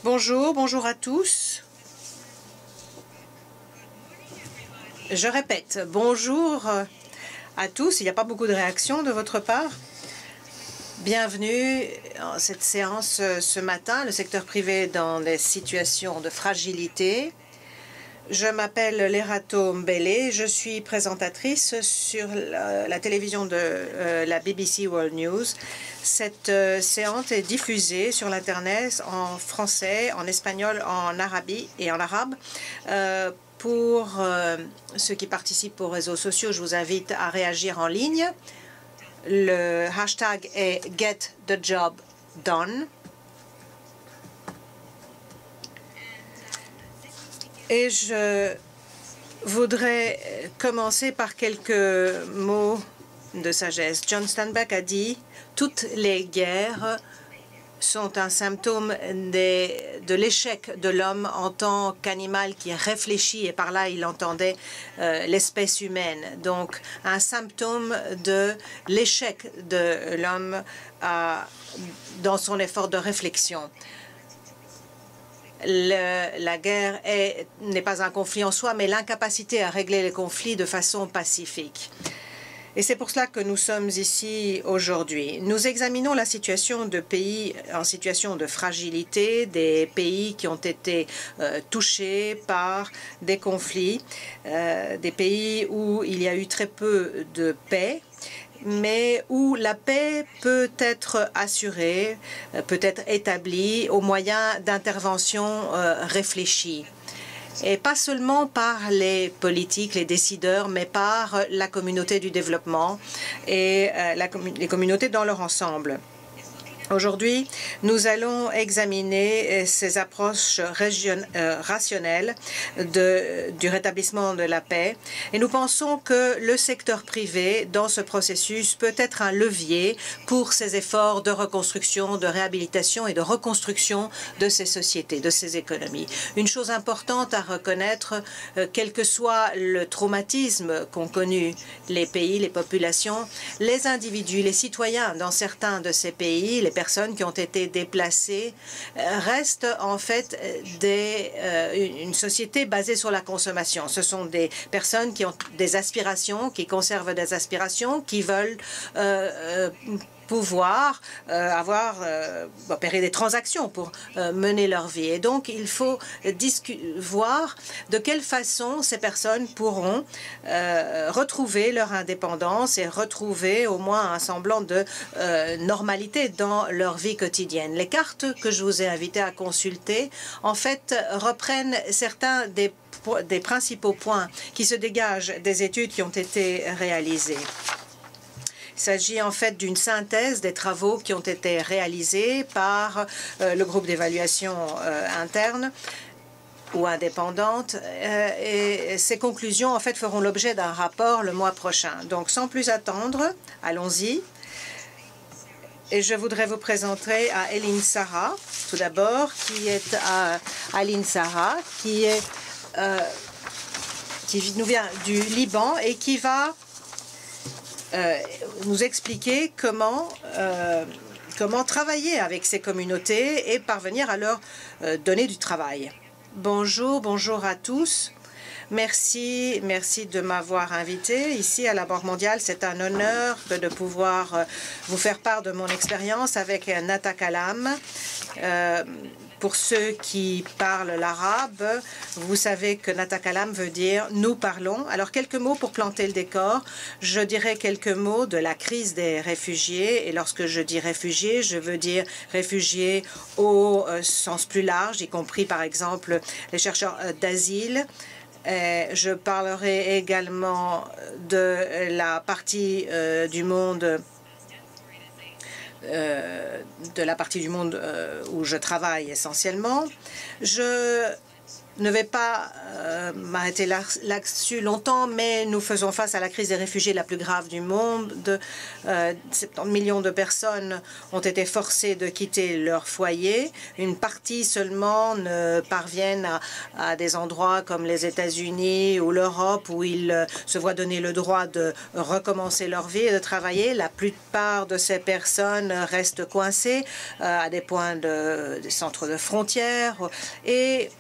Bonjour, bonjour à tous. Je répète, bonjour à tous. Il n'y a pas beaucoup de réactions de votre part. Bienvenue à cette séance ce matin, le secteur privé dans des situations de fragilité. Je m'appelle Lerato Mbele, je suis présentatrice sur la télévision de la BBC World News. Cette séance est diffusée sur l'Internet en français, en espagnol, en arabie et en arabe. Pour ceux qui participent aux réseaux sociaux, je vous invite à réagir en ligne. Le hashtag est Get the Job Done. Et je voudrais commencer par quelques mots de sagesse. John Steinbeck a dit « Toutes les guerres sont un symptôme de l'échec de l'homme en tant qu'animal qui réfléchit », et par là il entendait l'espèce humaine. Donc un symptôme de l'échec de l'homme dans son effort de réflexion. La guerre n'est pas un conflit en soi, mais l'incapacité à régler les conflits de façon pacifique. Et c'est pour cela que nous sommes ici aujourd'hui. Nous examinons la situation de pays en situation de fragilité, des pays qui ont été touchés par des conflits, des pays où il y a eu très peu de paix, mais où la paix peut être assurée, peut être établie au moyen d'interventions réfléchies. Et pas seulement par les politiques, les décideurs, mais par la communauté du développement et les communautés dans leur ensemble. Aujourd'hui, nous allons examiner ces approches rationnelles du rétablissement de la paix. Et nous pensons que le secteur privé, dans ce processus, peut être un levier pour ces efforts de reconstruction, de réhabilitation et de reconstruction de ces sociétés, de ces économies. Une chose importante à reconnaître, quel que soit le traumatisme qu'ont connu les pays, les populations, les individus, les citoyens dans certains de ces pays, les personnes qui ont été déplacées, restent en fait une société basée sur la consommation. Ce sont des personnes qui ont des aspirations, qui conservent des aspirations, qui veulent pouvoir opérer des transactions pour mener leur vie. Et donc, il faut voir de quelle façon ces personnes pourront retrouver leur indépendance et retrouver au moins un semblant de normalité dans leur vie quotidienne. Les cartes que je vous ai invité à consulter, en fait, reprennent certains des principaux points qui se dégagent des études qui ont été réalisées. Il s'agit en fait d'une synthèse des travaux qui ont été réalisés par le groupe d'évaluation interne ou indépendante. Et ces conclusions, en fait, feront l'objet d'un rapport le mois prochain. Donc, sans plus attendre, allons-y. Et je voudrais vous présenter à Eline Sarah, tout d'abord, qui est Aline Sarah, qui nous vient du Liban et qui va nous expliquer comment travailler avec ces communautés et parvenir à leur donner du travail. Bonjour, bonjour à tous. Merci de m'avoir invité ici à la Banque mondiale. C'est un honneur de pouvoir vous faire part de mon expérience avec Nata Kalam. Pour ceux qui parlent l'arabe, vous savez que Nata Kalam veut dire « nous parlons ». Alors, quelques mots pour planter le décor. Je dirais quelques mots de la crise des réfugiés. Et lorsque je dis réfugiés, je veux dire réfugiés au sens plus large, y compris, par exemple, les chercheurs d'asile. Je parlerai également de la partie du monde où je travaille essentiellement. Je ne vais pas m'arrêter là-dessus longtemps, mais nous faisons face à la crise des réfugiés la plus grave du monde. 70 millions de personnes ont été forcées de quitter leur foyer. Une partie seulement ne parviennent à des endroits comme les États-Unis ou l'Europe où ils se voient donner le droit de recommencer leur vie et de travailler. La plupart de ces personnes restent coincées à des points des centres de frontières et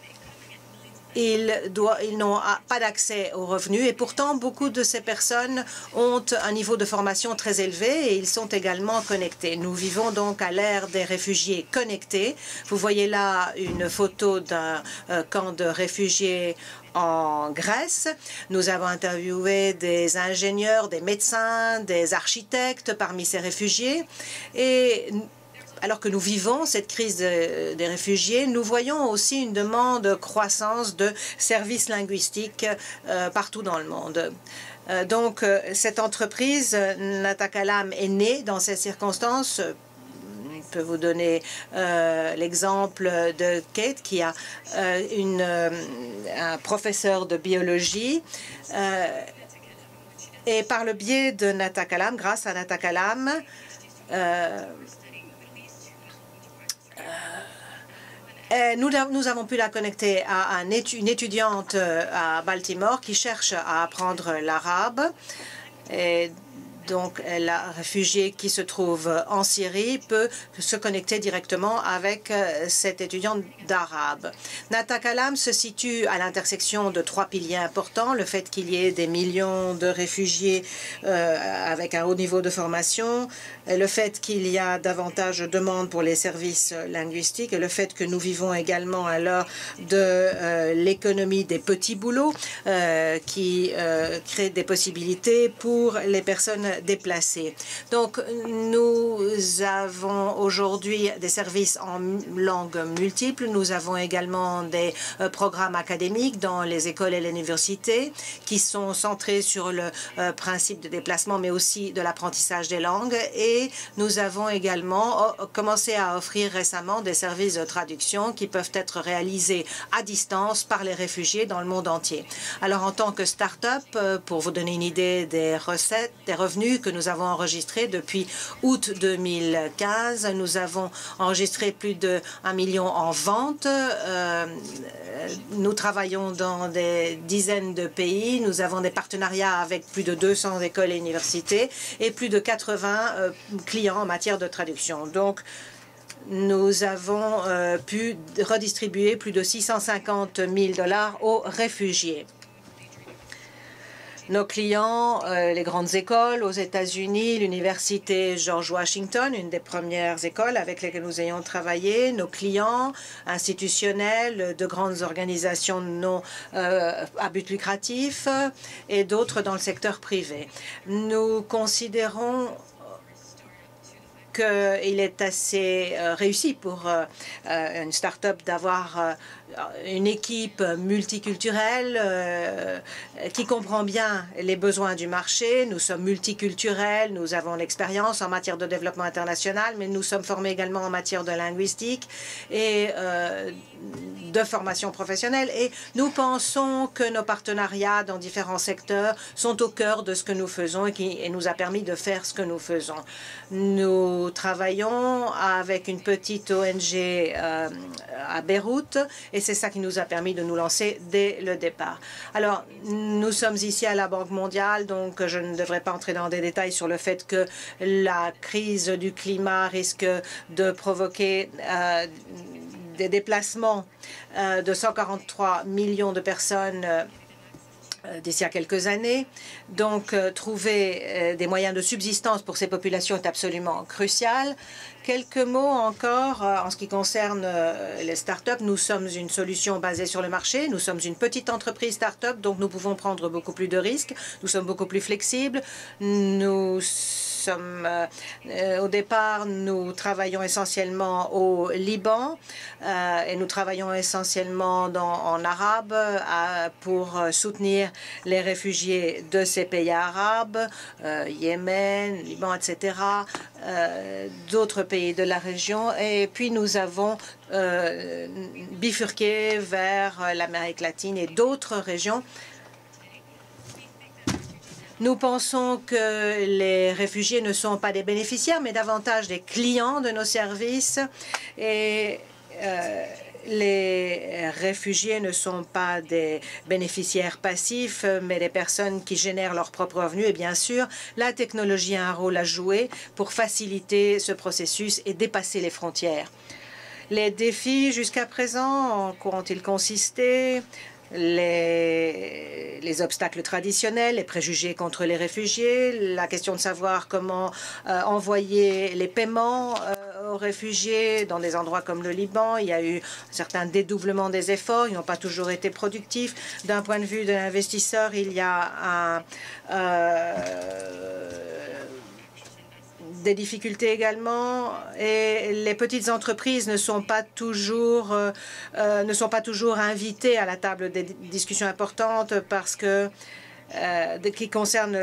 ils n'ont pas d'accès aux revenus et pourtant beaucoup de ces personnes ont un niveau de formation très élevé et ils sont également connectés. Nous vivons donc à l'ère des réfugiés connectés. Vous voyez là une photo d'un camp de réfugiés en Grèce. Nous avons interviewé des ingénieurs, des médecins, des architectes parmi ces réfugiés et alors que nous vivons cette crise des réfugiés, nous voyons aussi une demande croissance de services linguistiques partout dans le monde. Donc, cette entreprise, Natakalam, est née dans ces circonstances. Je peux vous donner l'exemple de Kate, qui a un professeur de biologie. Et par le biais de Natakalam, grâce à Natakalam, nous avons pu la connecter à une étudiante à Baltimore qui cherche à apprendre l'arabe. Et donc, la réfugiée qui se trouve en Syrie peut se connecter directement avec cette étudiante d'arabe. Natakalam se situe à l'intersection de trois piliers importants. Le fait qu'il y ait des millions de réfugiés avec un haut niveau de formation, le fait qu'il y a davantage de demandes pour les services linguistiques et le fait que nous vivons également à l'heure de l'économie des petits boulots qui crée des possibilités pour les personnes déplacés. Donc, nous avons aujourd'hui des services en langues multiples. Nous avons également des programmes académiques dans les écoles et les universités qui sont centrés sur le principe de déplacement, mais aussi de l'apprentissage des langues. Et nous avons également commencé à offrir récemment des services de traduction qui peuvent être réalisés à distance par les réfugiés dans le monde entier. Alors, en tant que start-up, pour vous donner une idée des recettes, des revenus que nous avons enregistrés depuis août 2015. Nous avons enregistré plus de 1 million en vente. Nous travaillons dans des dizaines de pays. Nous avons des partenariats avec plus de 200 écoles et universités et plus de 80 clients en matière de traduction. Donc, nous avons pu redistribuer plus de 650 000 $ aux réfugiés. Nos clients, les grandes écoles aux États-Unis, l'université George Washington, une des premières écoles avec lesquelles nous ayons travaillé, nos clients institutionnels de grandes organisations non à but lucratif et d'autres dans le secteur privé. Nous considérons qu'il est assez réussi pour une start-up d'avoir une équipe multiculturelle qui comprend bien les besoins du marché. Nous sommes multiculturels, nous avons l'expérience en matière de développement international, mais nous sommes formés également en matière de linguistique et de formation professionnelle. Et nous pensons que nos partenariats dans différents secteurs sont au cœur de ce que nous faisons et qui nous a permis de faire ce que nous faisons. Nous travaillons avec une petite ONG à Beyrouth et c'est ça qui nous a permis de nous lancer dès le départ. Alors, nous sommes ici à la Banque mondiale, donc je ne devrais pas entrer dans des détails sur le fait que la crise du climat risque de provoquer des déplacements de 143 millions de personnes d'ici à quelques années. Donc, trouver des moyens de subsistance pour ces populations est absolument crucial. Quelques mots encore en ce qui concerne les start-up. Nous sommes une solution basée sur le marché. Nous sommes une petite entreprise start-up, donc nous pouvons prendre beaucoup plus de risques. Nous sommes beaucoup plus flexibles. Nous Au départ, nous travaillons essentiellement au Liban et nous travaillons essentiellement en arabe pour soutenir les réfugiés de ces pays arabes, Yémen, Liban, etc., d'autres pays de la région. Et puis nous avons bifurqué vers l'Amérique latine et d'autres régions. Nous pensons que les réfugiés ne sont pas des bénéficiaires, mais davantage des clients de nos services. Et les réfugiés ne sont pas des bénéficiaires passifs, mais des personnes qui génèrent leurs propres revenus. Et bien sûr, la technologie a un rôle à jouer pour faciliter ce processus et dépasser les frontières. Les défis jusqu'à présent, en quoi ont-ils consisté? Les obstacles traditionnels, les préjugés contre les réfugiés, la question de savoir comment envoyer les paiements aux réfugiés dans des endroits comme le Liban. Il y a eu un certain dédoublement des efforts, ils n'ont pas toujours été productifs. D'un point de vue de l'investisseur, il y a des difficultés également, et les petites entreprises ne sont pas toujours invitées à la table des discussions importantes parce que qui concernent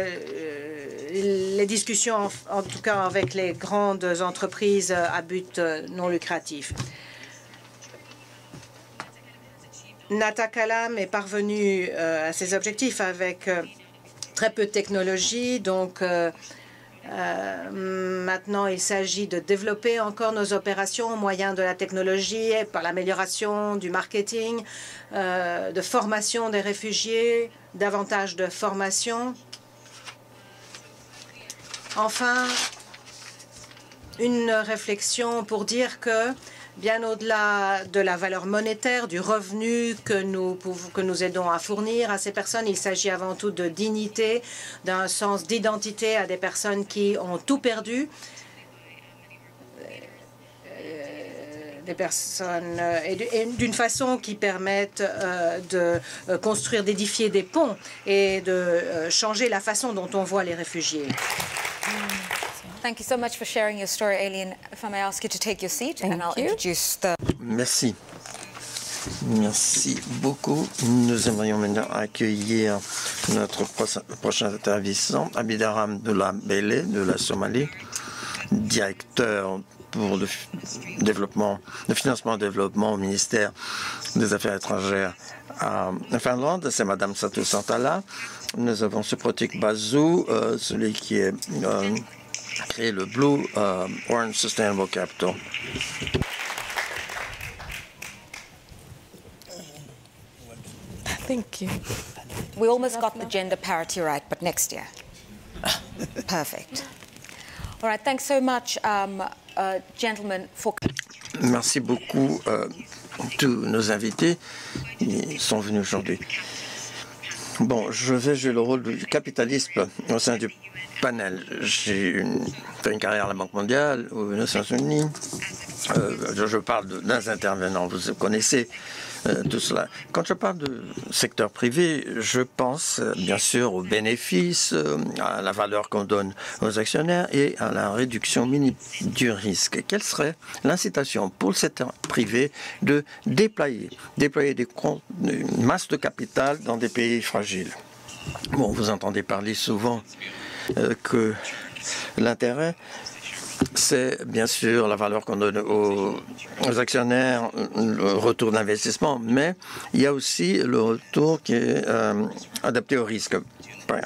les discussions, en tout cas avec les grandes entreprises à but non lucratif. Nata Kalam est parvenu à ses objectifs avec très peu de technologie, donc maintenant, il s'agit de développer encore nos opérations au moyen de la technologie, par l'amélioration du marketing, de formation des réfugiés, davantage de formation. Enfin, une réflexion pour dire que, bien au-delà de la valeur monétaire, du revenu que nous aidons à fournir à ces personnes, il s'agit avant tout de dignité, d'un sens d'identité à des personnes qui ont tout perdu, des personnes et d'une façon qui permette de construire, d'édifier des ponts et de changer la façon dont on voit les réfugiés. Thank you so much for sharing your story, Aileen. If I may ask you to take your seat, and I'll introduce the... Merci. Merci beaucoup. Nous aimerions maintenant accueillir notre prochain intervenant, Abidaram Doula Bele de la Somalie, directeur pour le financement et développement au ministère des Affaires étrangères en Finlande. C'est Madame Satu Santala. Nous avons ce Pratik Basu, celui qui est créé le Blue Orange Sustainable Capital. Thank you. We almost got the gender parity right, but next year. Perfect. All right, thanks so much, gentlemen, for... Merci beaucoup tous nos invités qui sont venus aujourd'hui. Bon, je vais jouer le rôle du capitalisme au sein du panel. J'ai fait une carrière à la Banque mondiale, aux Nations Unies. Je parle d'un intervenant, vous connaissez tout cela. Quand je parle de secteur privé, je pense bien sûr aux bénéfices, à la valeur qu'on donne aux actionnaires et à la réduction minime du risque. Quelle serait l'incitation pour le secteur privé de déployer une masse de capital dans des pays fragiles? Bon, vous entendez parler souvent que l'intérêt, c'est bien sûr la valeur qu'on donne aux actionnaires, le retour d'investissement, mais il y a aussi le retour qui est adapté au risque,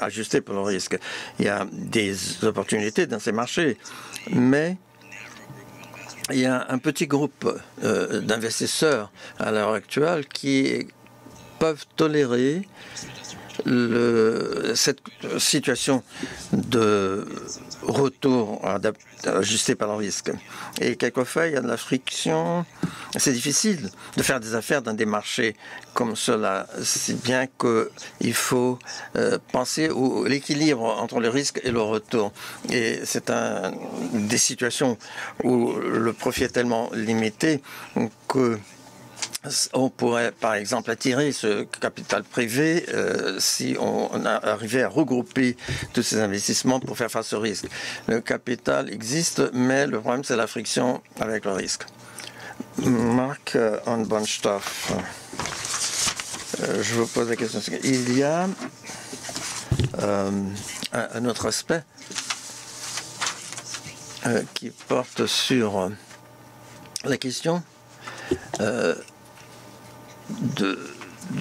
ajusté pour le risque. Il y a des opportunités dans ces marchés, mais il y a un petit groupe d'investisseurs à l'heure actuelle qui peuvent tolérer cette situation de retour ajusté par le risque. Et quelquefois, il y a de la friction. C'est difficile de faire des affaires dans des marchés comme cela, si bien qu'il faut penser à l'équilibre entre le risque et le retour. Et c'est des situations où le profit est tellement limité que on pourrait, par exemple, attirer ce capital privé si on arrivait à regrouper tous ces investissements pour faire face au risque. Le capital existe, mais le problème, c'est la friction avec le risque. Marc Anbonstoff, je vous pose la question. Il y a un autre aspect qui porte sur la question de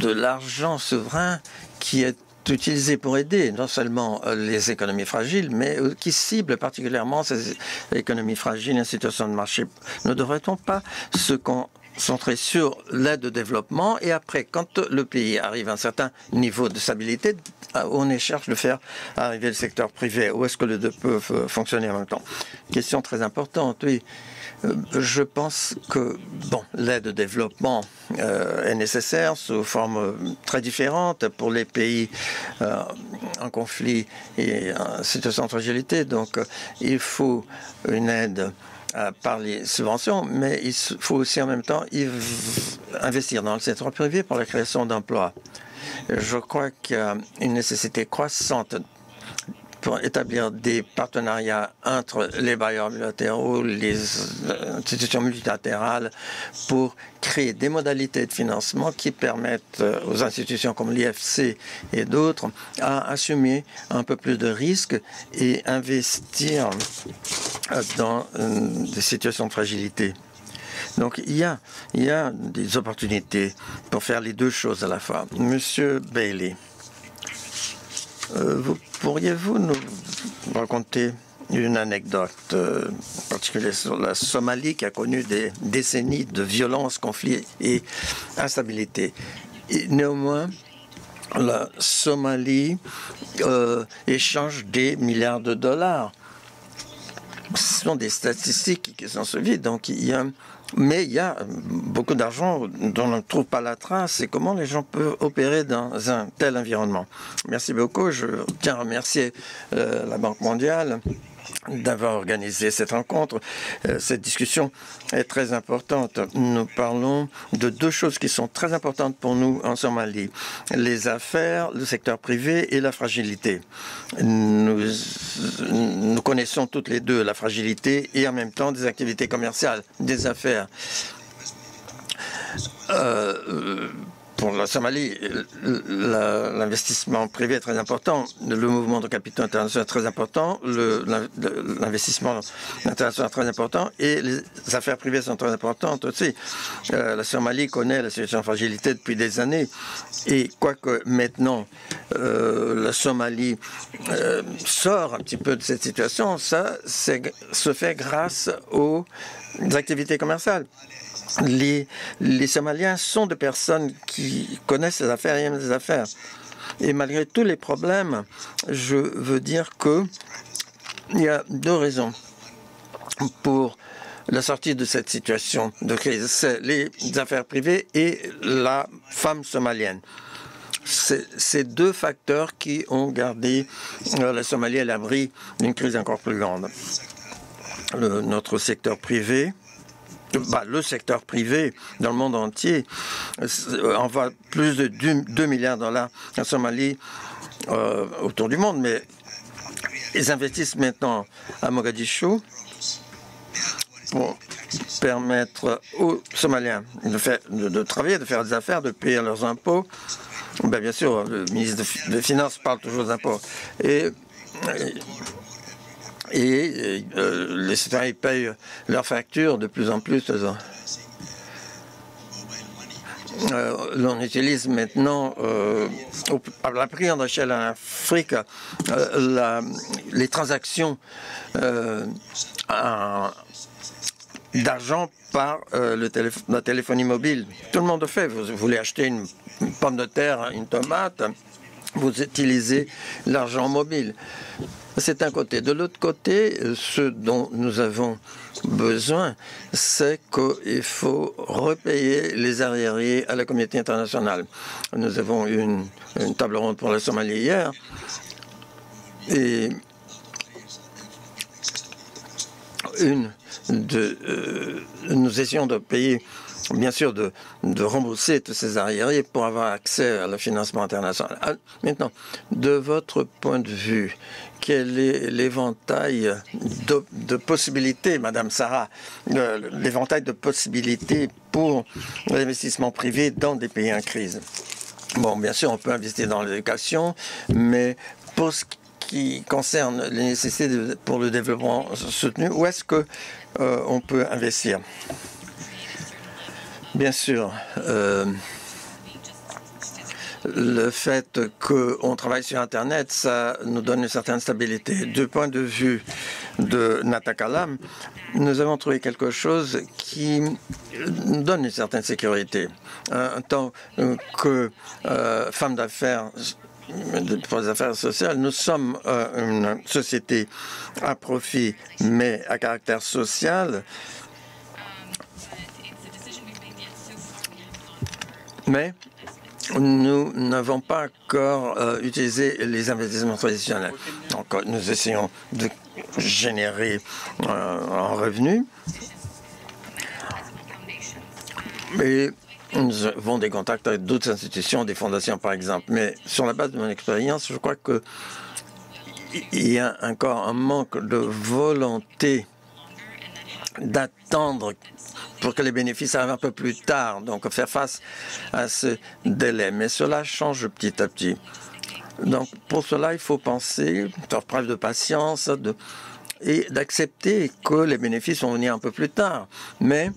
l'argent souverain qui est utilisé pour aider non seulement les économies fragiles, mais qui cible particulièrement ces économies fragiles en situation de marché. Ne devrait-on pas se concentrer sur l'aide au développement et après, quand le pays arrive à un certain niveau de stabilité, on cherche de faire arriver le secteur privé? Ou est-ce que les deux peuvent fonctionner en même temps? Question très importante, oui. Je pense que l'aide au développement est nécessaire sous forme très différente pour les pays en conflit et en situation de fragilité. Donc, il faut une aide par les subventions, mais il faut aussi en même temps investir dans le secteur privé pour la création d'emplois. Je crois qu'il y a une nécessité croissante pour établir des partenariats entre les bailleurs bilatéraux, les institutions multilatérales, pour créer des modalités de financement qui permettent aux institutions comme l'IFC et d'autres à assumer un peu plus de risques et investir dans des situations de fragilité. Donc, il y a des opportunités pour faire les deux choses à la fois. Monsieur Bailey. Pourriez-vous nous raconter une anecdote particulière sur la Somalie qui a connu des décennies de violence, conflits et instabilité? Et néanmoins, la Somalie échange des milliards de dollars. Ce sont des statistiques qui sont suivies, donc mais il y a beaucoup d'argent dont on ne trouve pas la trace. Et comment les gens peuvent opérer dans un tel environnement? Merci beaucoup. Je tiens à remercier la Banque mondiale d'avoir organisé cette rencontre. Cette discussion est très importante. Nous parlons de deux choses qui sont très importantes pour nous en Somalie. Les affaires, le secteur privé et la fragilité. Nous connaissons toutes les deux la fragilité et en même temps des activités commerciales, des affaires. Pour la Somalie, l'investissement privé est très important, le mouvement de capitaux international est très important, l'investissement international est très important et les affaires privées sont très importantes aussi. La Somalie connaît la situation de fragilité depuis des années et quoique maintenant la Somalie sort un petit peu de cette situation, ça se fait grâce aux activités commerciales. Les Somaliens sont des personnes qui connaissent les affaires et aiment les affaires. Et malgré tous les problèmes, je veux dire qu'il y a deux raisons pour la sortie de cette situation de crise. C'est les affaires privées et la femme somalienne. C'est ces deux facteurs qui ont gardé la Somalie à l'abri d'une crise encore plus grande. Notre secteur privé, le secteur privé dans le monde entier envoie plus de 2 milliards de dollars en Somalie autour du monde, mais ils investissent maintenant à Mogadiscio pour permettre aux Somaliens de travailler, de faire des affaires, de payer leurs impôts. Bien sûr, le ministre des Finances parle toujours des impôts. Et les citoyens payent leurs factures de plus en plus. On utilise maintenant, à la plus grande échelle en Afrique, les transactions d'argent par la téléphonie mobile. Tout le monde le fait. Vous voulez acheter une pomme de terre, une tomate, vous utilisez l'argent mobile. C'est un côté. De l'autre côté, ce dont nous avons besoin, c'est qu'il faut repayer les arriérés à la communauté internationale. Nous avons eu une table ronde pour la Somalie hier et nous essayons de payer bien sûr, de rembourser tous ces arriérés pour avoir accès à le financement international. Maintenant, de votre point de vue, quel est l'éventail de possibilités, Madame Sarah, l'éventail de possibilités pour l'investissement privé dans des pays en crise? Bon, bien sûr, on peut investir dans l'éducation, mais pour ce qui concerne les nécessités pour le développement soutenu, où est-ce que on peut investir? Bien sûr, le fait qu'on travaille sur Internet, ça nous donne une certaine stabilité. Du point de vue de Natakalam, nous avons trouvé quelque chose qui nous donne une certaine sécurité. En tant que femmes d'affaires pour les affaires sociales, nous sommes une société à profit, mais à caractère social. Mais nous n'avons pas encore utilisé les investissements traditionnels. Donc, nous essayons de générer un revenu. Et nous avons des contacts avec d'autres institutions, des fondations par exemple. Mais sur la base de mon expérience, je crois qu'il y a encore un manque de volonté d'attendre pour que les bénéfices arrivent un peu plus tard, donc faire face à ce délai. Mais cela change petit à petit. Donc pour cela, il faut penser, faire preuve de patience et d'accepter que les bénéfices vont venir un peu plus tard. Mais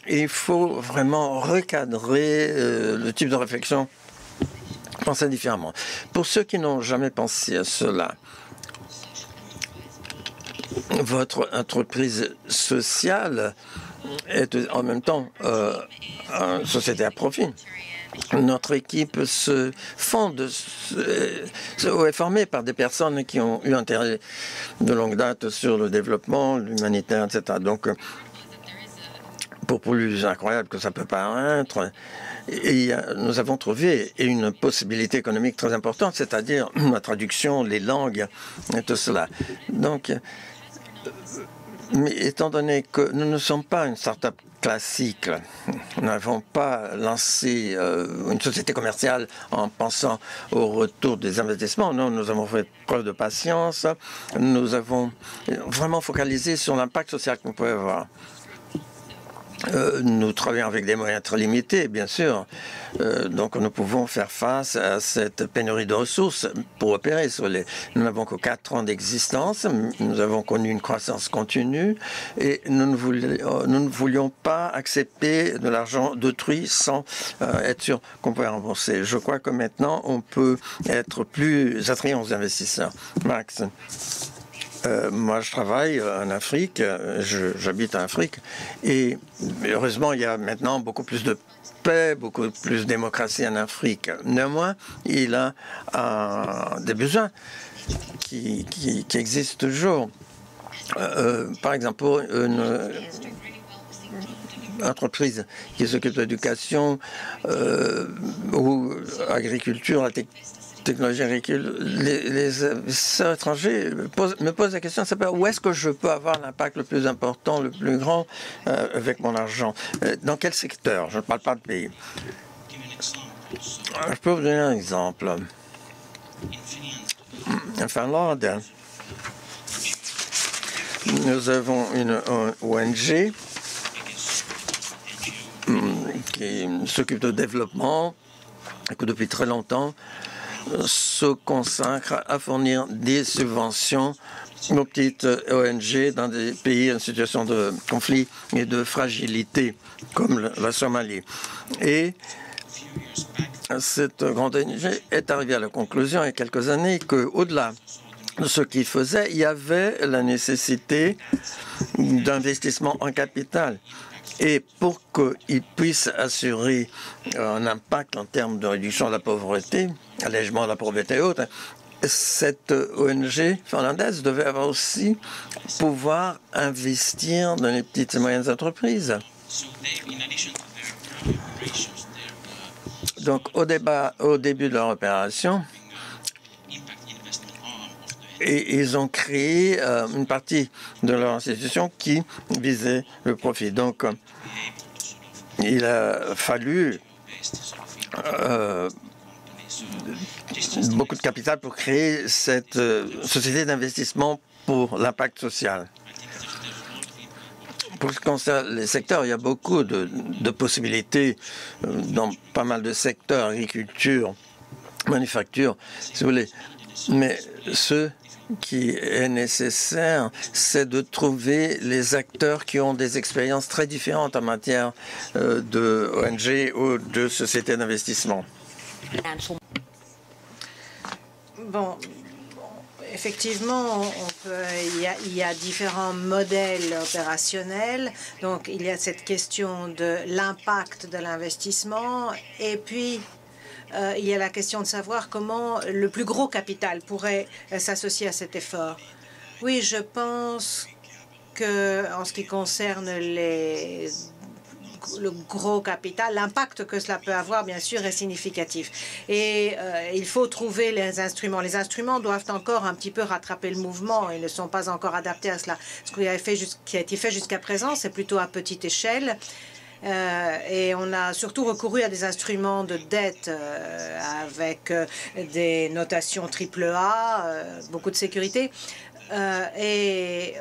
il faut vraiment recadrer le type de réflexion, penser différemment. Pour ceux qui n'ont jamais pensé à cela, votre entreprise sociale est en même temps une société à profit. Notre équipe se fonde, est formée par des personnes qui ont eu intérêt de longue date sur le développement, l'humanitaire, etc. Donc, pour plus incroyable que ça peut paraître, nous avons trouvé une possibilité économique très importante, c'est-à-dire la traduction, les langues et tout cela. Donc, mais étant donné que nous ne sommes pas une start-up classique, nous n'avons pas lancé une société commerciale en pensant au retour des investissements. Non, nous avons fait preuve de patience. Nous avons vraiment focalisé sur l'impact social qu'on peut avoir. Nous travaillons avec des moyens très limités, bien sûr. Donc, nous pouvons faire face à cette pénurie de ressources pour opérer sur les... Nous n'avons que 4 ans d'existence. Nous avons connu une croissance continue et nous ne voulions pas accepter de l'argent d'autrui sans être sûr qu'on pouvait rembourser. Je crois que maintenant, on peut être plus attrayant aux investisseurs. Max. Moi, je travaille en Afrique, j'habite en Afrique, et heureusement, il y a maintenant beaucoup plus de paix, beaucoup plus de démocratie en Afrique. Néanmoins, il a des besoins qui existent toujours. Par exemple, pour une entreprise qui s'occupe de l'éducation ou agriculture, la technologie agricole, les investisseurs étrangers me posent la question, où est-ce que je peux avoir l'impact le plus important, le plus grand avec mon argent? Dans quel secteur? Je ne parle pas de pays. Je peux vous donner un exemple. En Finlande, nous avons une ONG qui s'occupe de développement et que depuis très longtemps se consacre à fournir des subventions aux petites ONG dans des pays en situation de conflit et de fragilité, comme la Somalie. Et cette grande ONG est arrivée à la conclusion il y a quelques années qu'au-delà de ce qu'il faisait, il y avait la nécessité d'investissement en capital. Et pour qu'ils puissent assurer un impact en termes de réduction de la pauvreté, allègement de la pauvreté et autres, cette ONG finlandaise devait avoir aussi pouvoir investir dans les petites et moyennes entreprises. Donc, au début de leur opération, et ils ont créé une partie de leur institution qui visait le profit. Donc, il a fallu beaucoup de capital pour créer cette société d'investissement pour l'impact social. Pour ce qui concerne les secteurs, il y a beaucoup de possibilités dans pas mal de secteurs, agriculture, manufacture, si vous voulez. Mais ce qui est nécessaire, c'est de trouver les acteurs qui ont des expériences très différentes en matière de ONG ou de sociétés d'investissement. Bon, effectivement, il y a différents modèles opérationnels. Donc, il y a cette question de l'impact de l'investissement et puis il y a la question de savoir comment le plus gros capital pourrait s'associer à cet effort. Oui, je pense que en ce qui concerne le gros capital, l'impact que cela peut avoir, bien sûr, est significatif. Et il faut trouver les instruments. Les instruments doivent encore un petit peu rattraper le mouvement. Ils ne sont pas encore adaptés à cela. Ce qui a été fait jusqu'à présent, c'est plutôt à petite échelle. Et on a surtout recouru à des instruments de dette avec des notations AAA, beaucoup de sécurité. Et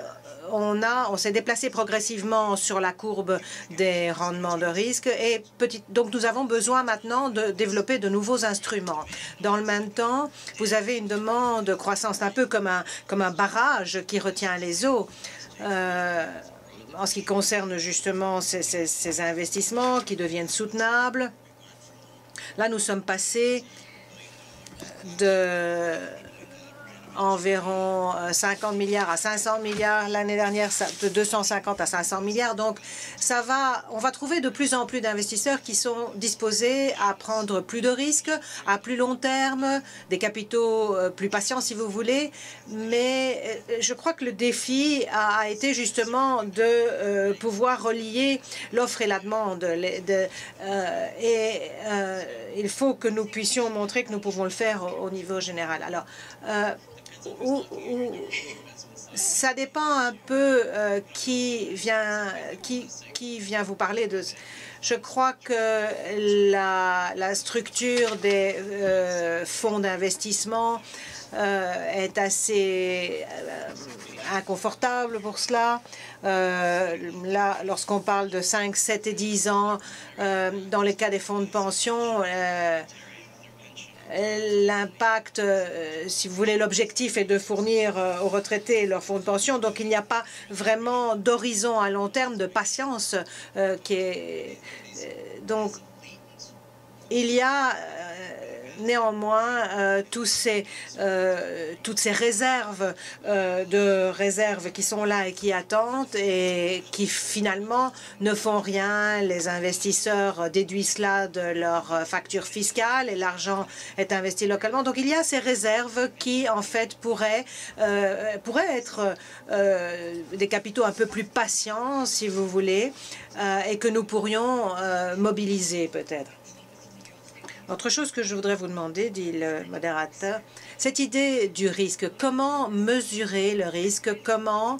on s'est déplacé progressivement sur la courbe des rendements de risque et donc nous avons besoin maintenant de développer de nouveaux instruments. Dans le même temps, vous avez une demande de croissance un peu comme un barrage qui retient les eaux. En ce qui concerne justement ces investissements qui deviennent soutenables, là nous sommes passés de environ 50 milliards à 500 milliards. L'année dernière, de 250 à 500 milliards. Donc, on va trouver de plus en plus d'investisseurs qui sont disposés à prendre plus de risques à plus long terme, des capitaux plus patients, si vous voulez. Mais je crois que le défi a été justement de pouvoir relier l'offre et la demande. Il faut que nous puissions montrer que nous pouvons le faire au niveau général. Alors, ça dépend un peu qui vient vous parler de. Je crois que la structure des fonds d'investissement est assez inconfortable pour cela. Là, lorsqu'on parle de 5, 7 et 10 ans, dans les cas des fonds de pension, l'impact, si vous voulez, l'objectif est de fournir aux retraités leur fonds de pension. Donc, il n'y a pas vraiment d'horizon à long terme, de patience donc, il y a néanmoins toutes ces réserves qui sont là et qui attendent et qui finalement ne font rien. Les investisseurs déduisent cela de leur facture fiscale et l'argent est investi localement. Donc il y a ces réserves qui en fait pourraient être des capitaux un peu plus patients, si vous voulez, et que nous pourrions mobiliser peut-être. Autre chose que je voudrais vous demander, dit le modérateur, cette idée du risque. Comment mesurer le risque? Comment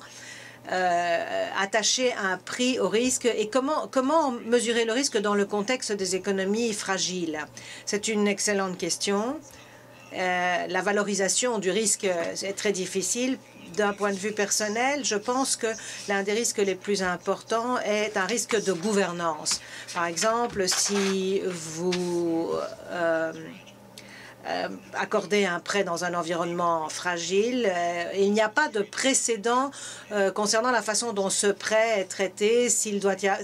attacher un prix au risque? Et comment mesurer le risque dans le contexte des économies fragiles? C'est une excellente question. La valorisation du risque est très difficile. D'un point de vue personnel, je pense que l'un des risques les plus importants est un risque de gouvernance. Par exemple, si vous accorder un prêt dans un environnement fragile, il n'y a pas de précédent concernant la façon dont ce prêt est traité s'il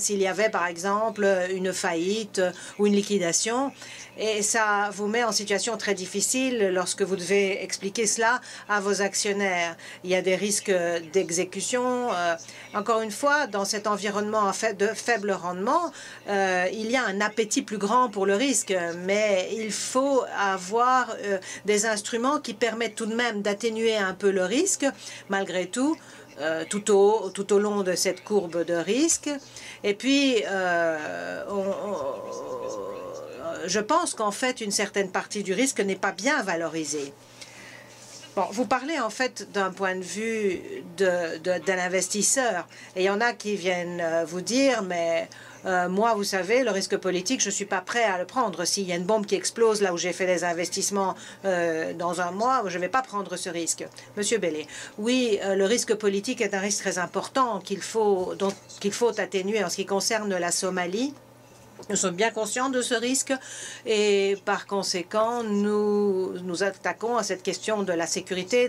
y avait, par exemple, une faillite ou une liquidation. Et ça vous met en situation très difficile lorsque vous devez expliquer cela à vos actionnaires. Il y a des risques d'exécution. Encore une fois, dans cet environnement de faible rendement, il y a un appétit plus grand pour le risque, mais il faut avoir des instruments qui permettent tout de même d'atténuer un peu le risque, malgré tout, tout au long de cette courbe de risque. Et puis, je pense qu'en fait, une certaine partie du risque n'est pas bien valorisée. Bon, vous parlez en fait d'un point de vue d'un investisseur. Et il y en a qui viennent vous dire, mais moi, vous savez, le risque politique, je ne suis pas prêt à le prendre. S'il y a une bombe qui explose là où j'ai fait des investissements dans un mois, je ne vais pas prendre ce risque. Monsieur Bailey, oui, le risque politique est un risque très important qu'il faut atténuer en ce qui concerne la Somalie. Nous sommes bien conscients de ce risque et par conséquent, nous nous attaquons à cette question de la sécurité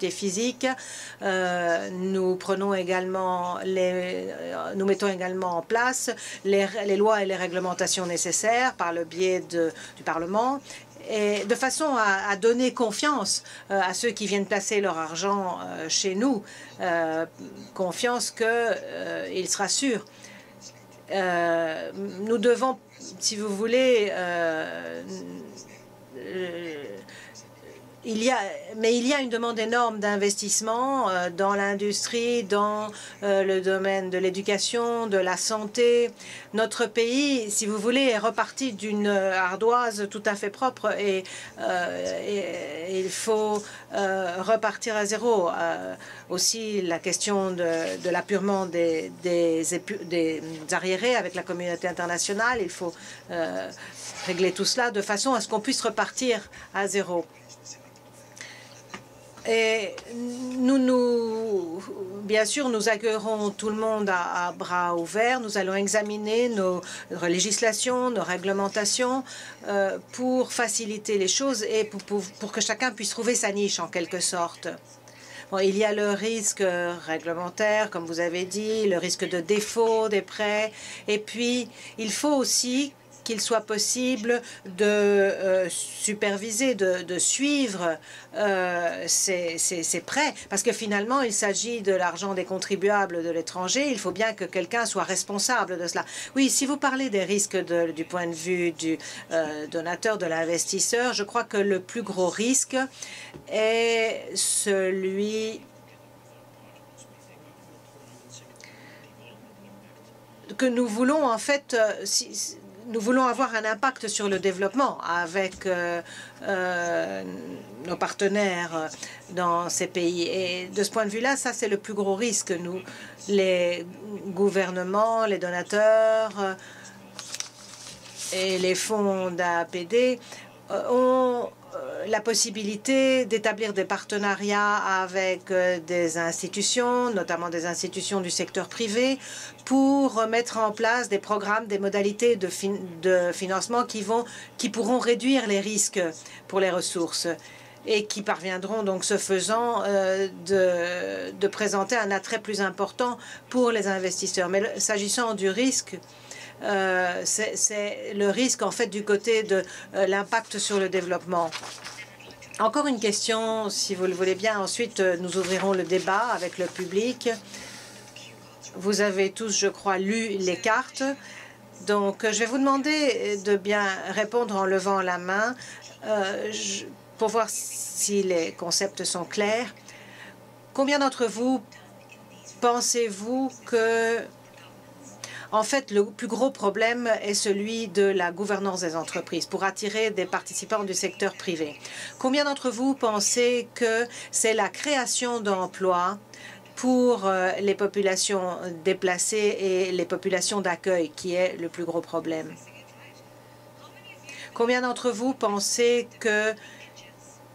physique. Nous mettons également en place les lois et les réglementations nécessaires par le biais du Parlement, et de façon à donner confiance à ceux qui viennent placer leur argent chez nous, confiance qu'il sera sûr. Nous devons, si vous voulez, il y a une demande énorme d'investissement dans l'industrie, dans le domaine de l'éducation, de la santé. Notre pays, si vous voulez, est reparti d'une ardoise tout à fait propre et il faut repartir à zéro. Aussi, la question de l'appurement des arriérés avec la communauté internationale, il faut régler tout cela de façon à ce qu'on puisse repartir à zéro. Et bien sûr, nous accueillerons tout le monde à bras ouverts. Nous allons examiner nos législations, nos réglementations pour faciliter les choses et pour que chacun puisse trouver sa niche en quelque sorte. Bon, il y a le risque réglementaire, comme vous avez dit, le risque de défaut des prêts. Et puis, il faut aussi qu'il soit possible de superviser, de suivre ces prêts, parce que finalement, il s'agit de l'argent des contribuables de l'étranger. Il faut bien que quelqu'un soit responsable de cela. Oui, si vous parlez des risques du point de vue du donateur, de l'investisseur, je crois que le plus gros risque est celui que nous voulons en fait... Nous voulons avoir un impact sur le développement avec nos partenaires dans ces pays. Et de ce point de vue-là, ça, c'est le plus gros risque. Nous, les gouvernements, les donateurs et les fonds d'APD ont la possibilité d'établir des partenariats avec des institutions, notamment des institutions du secteur privé, pour mettre en place des programmes, des modalités de financement qui pourront réduire les risques pour les ressources et qui parviendront donc, ce faisant, de présenter un attrait plus important pour les investisseurs. Mais s'agissant du risque, c'est le risque en fait du côté de l'impact sur le développement. Encore une question, si vous le voulez bien. Ensuite, nous ouvrirons le débat avec le public. Vous avez tous, je crois, lu les cartes. Donc, je vais vous demander de bien répondre en levant la main pour voir si les concepts sont clairs. Combien d'entre vous pensez-vous que en fait, le plus gros problème est celui de la gouvernance des entreprises pour attirer des participants du secteur privé? Combien d'entre vous pensez que c'est la création d'emplois pour les populations déplacées et les populations d'accueil qui est le plus gros problème? Combien d'entre vous pensez que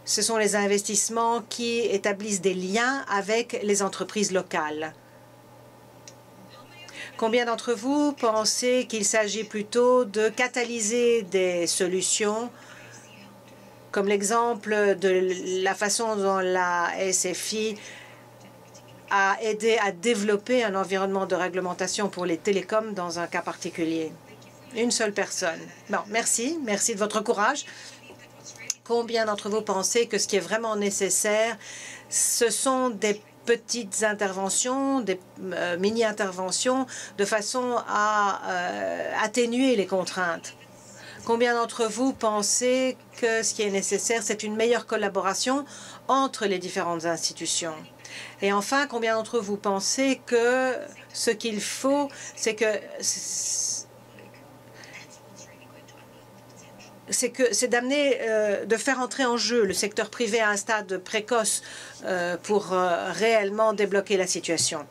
ce sont les investissements qui établissent des liens avec les entreprises locales? Combien d'entre vous pensez qu'il s'agit plutôt de catalyser des solutions, comme l'exemple de la façon dont la SFI a aidé à développer un environnement de réglementation pour les télécoms dans un cas particulier? Une seule personne. Bon, merci. Merci de votre courage. Combien d'entre vous pensez que ce qui est vraiment nécessaire, ce sont des petites interventions, des mini-interventions, de façon à atténuer les contraintes? Combien d'entre vous pensez que ce qui est nécessaire, c'est une meilleure collaboration entre les différentes institutions? Et enfin, combien d'entre vous pensez que ce qu'il faut, c'est que c'est d'amener, de faire entrer en jeu le secteur privé à un stade précoce pour réellement débloquer la situation.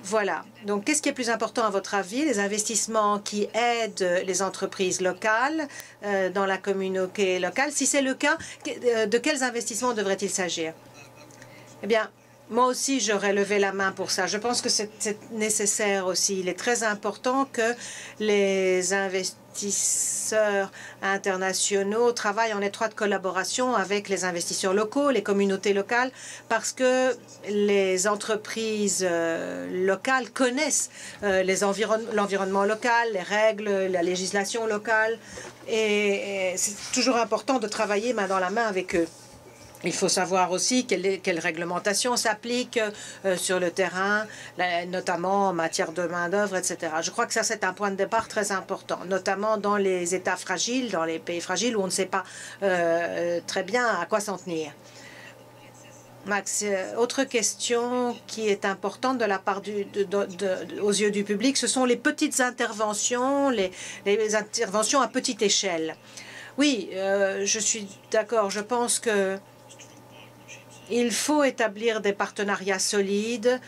Voilà. Donc, qu'est-ce qui est plus important à votre avis? Les investissements qui aident les entreprises locales dans la communauté locale. Si c'est le cas, de quels investissements devrait-il s'agir? Eh bien, moi aussi, j'aurais levé la main pour ça. Je pense que c'est nécessaire aussi. Il est très important que les investisseurs internationaux travaillent en étroite collaboration avec les investisseurs locaux, les communautés locales, parce que les entreprises locales connaissent l'environnement local, les règles, la législation locale. Et c'est toujours important de travailler main dans la main avec eux. Il faut savoir aussi quelle réglementation s'applique sur le terrain, notamment en matière de main-d'œuvre, etc. Je crois que ça, c'est un point de départ très important, notamment dans les États fragiles, dans les pays fragiles où on ne sait pas très bien à quoi s'en tenir. Max, autre question qui est importante de la part aux yeux du public, ce sont les petites interventions, les interventions à petite échelle. Oui, je suis d'accord. Je pense que il faut établir des partenariats solides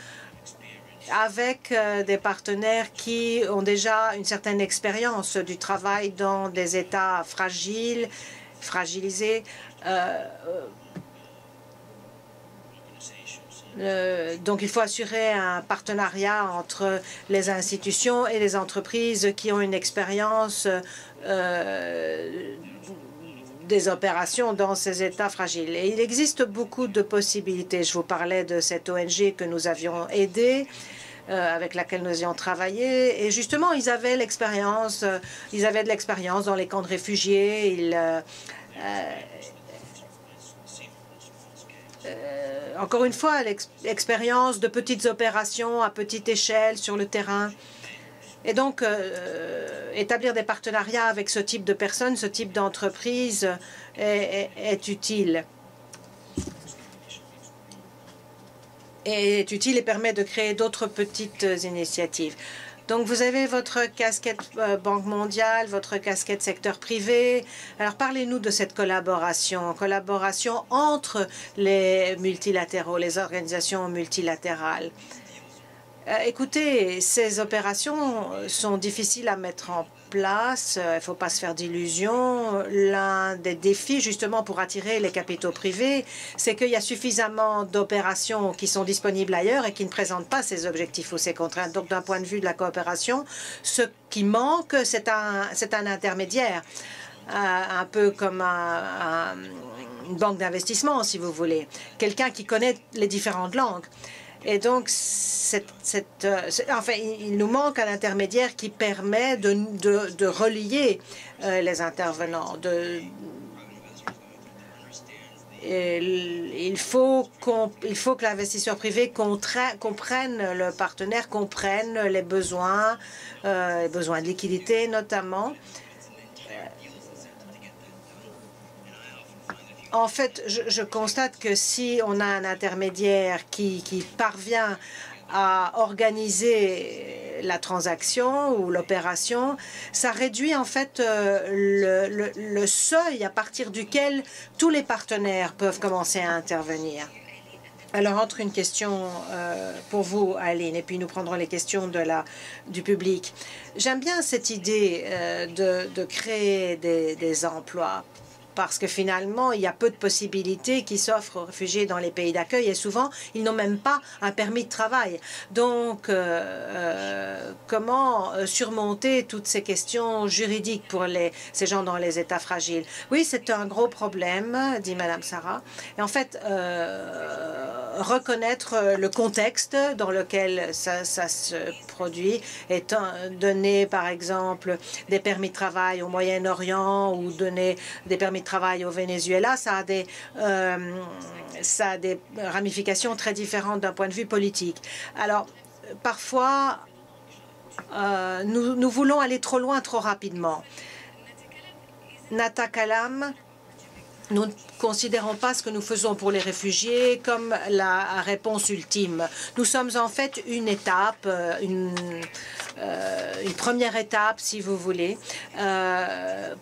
avec des partenaires qui ont déjà une certaine expérience du travail dans des États fragilisés. Donc, il faut assurer un partenariat entre les institutions et les entreprises qui ont une expérience des opérations dans ces États fragiles. Et il existe beaucoup de possibilités. Je vous parlais de cette ONG que nous avions aidée, avec laquelle nous avions travaillé. Et justement, ils avaient l'expérience, ils avaient de l'expérience dans les camps de réfugiés. Encore une fois, l'expérience de petites opérations à petite échelle sur le terrain. Et donc, établir des partenariats avec ce type de personnes, ce type d'entreprise est utile. Et permet de créer d'autres petites initiatives. Donc, vous avez votre casquette Banque mondiale, votre casquette secteur privé. Alors, parlez-nous de cette collaboration entre les multilatéraux, les organisations multilatérales. Écoutez, ces opérations sont difficiles à mettre en place. Il ne faut pas se faire d'illusions. L'un des défis, justement, pour attirer les capitaux privés, c'est qu'il y a suffisamment d'opérations qui sont disponibles ailleurs et qui ne présentent pas ces objectifs ou ces contraintes. Donc, d'un point de vue de la coopération, ce qui manque, c'est un intermédiaire, un peu comme une banque d'investissement, si vous voulez, quelqu'un qui connaît les différentes langues. Et donc, enfin, il nous manque un intermédiaire qui permet de relier les intervenants. Il faut que l'investisseur privé comprenne le partenaire, comprenne les besoins de liquidité notamment. En fait, je constate que si on a un intermédiaire qui parvient à organiser la transaction ou l'opération, ça réduit en fait le seuil à partir duquel tous les partenaires peuvent commencer à intervenir. Alors, entre une question pour vous, Aline, et puis nous prendrons les questions du public. J'aime bien cette idée de créer des emplois, parce que finalement, il y a peu de possibilités qui s'offrent aux réfugiés dans les pays d'accueil et souvent, ils n'ont même pas un permis de travail. Donc, comment surmonter toutes ces questions juridiques pour ces gens dans les États fragiles? Oui, c'est un gros problème, dit Madame Sarah. Et en fait, reconnaître le contexte dans lequel ça se produit, étant donné, par exemple, des permis de travail au Moyen-Orient ou donner des permis de travail au Venezuela, ça a des ramifications très différentes d'un point de vue politique. Alors, parfois, nous voulons aller trop loin, trop rapidement. Nata Kalam, nous ne considérons pas ce que nous faisons pour les réfugiés comme la réponse ultime. Nous sommes en fait une étape, une une première étape, si vous voulez,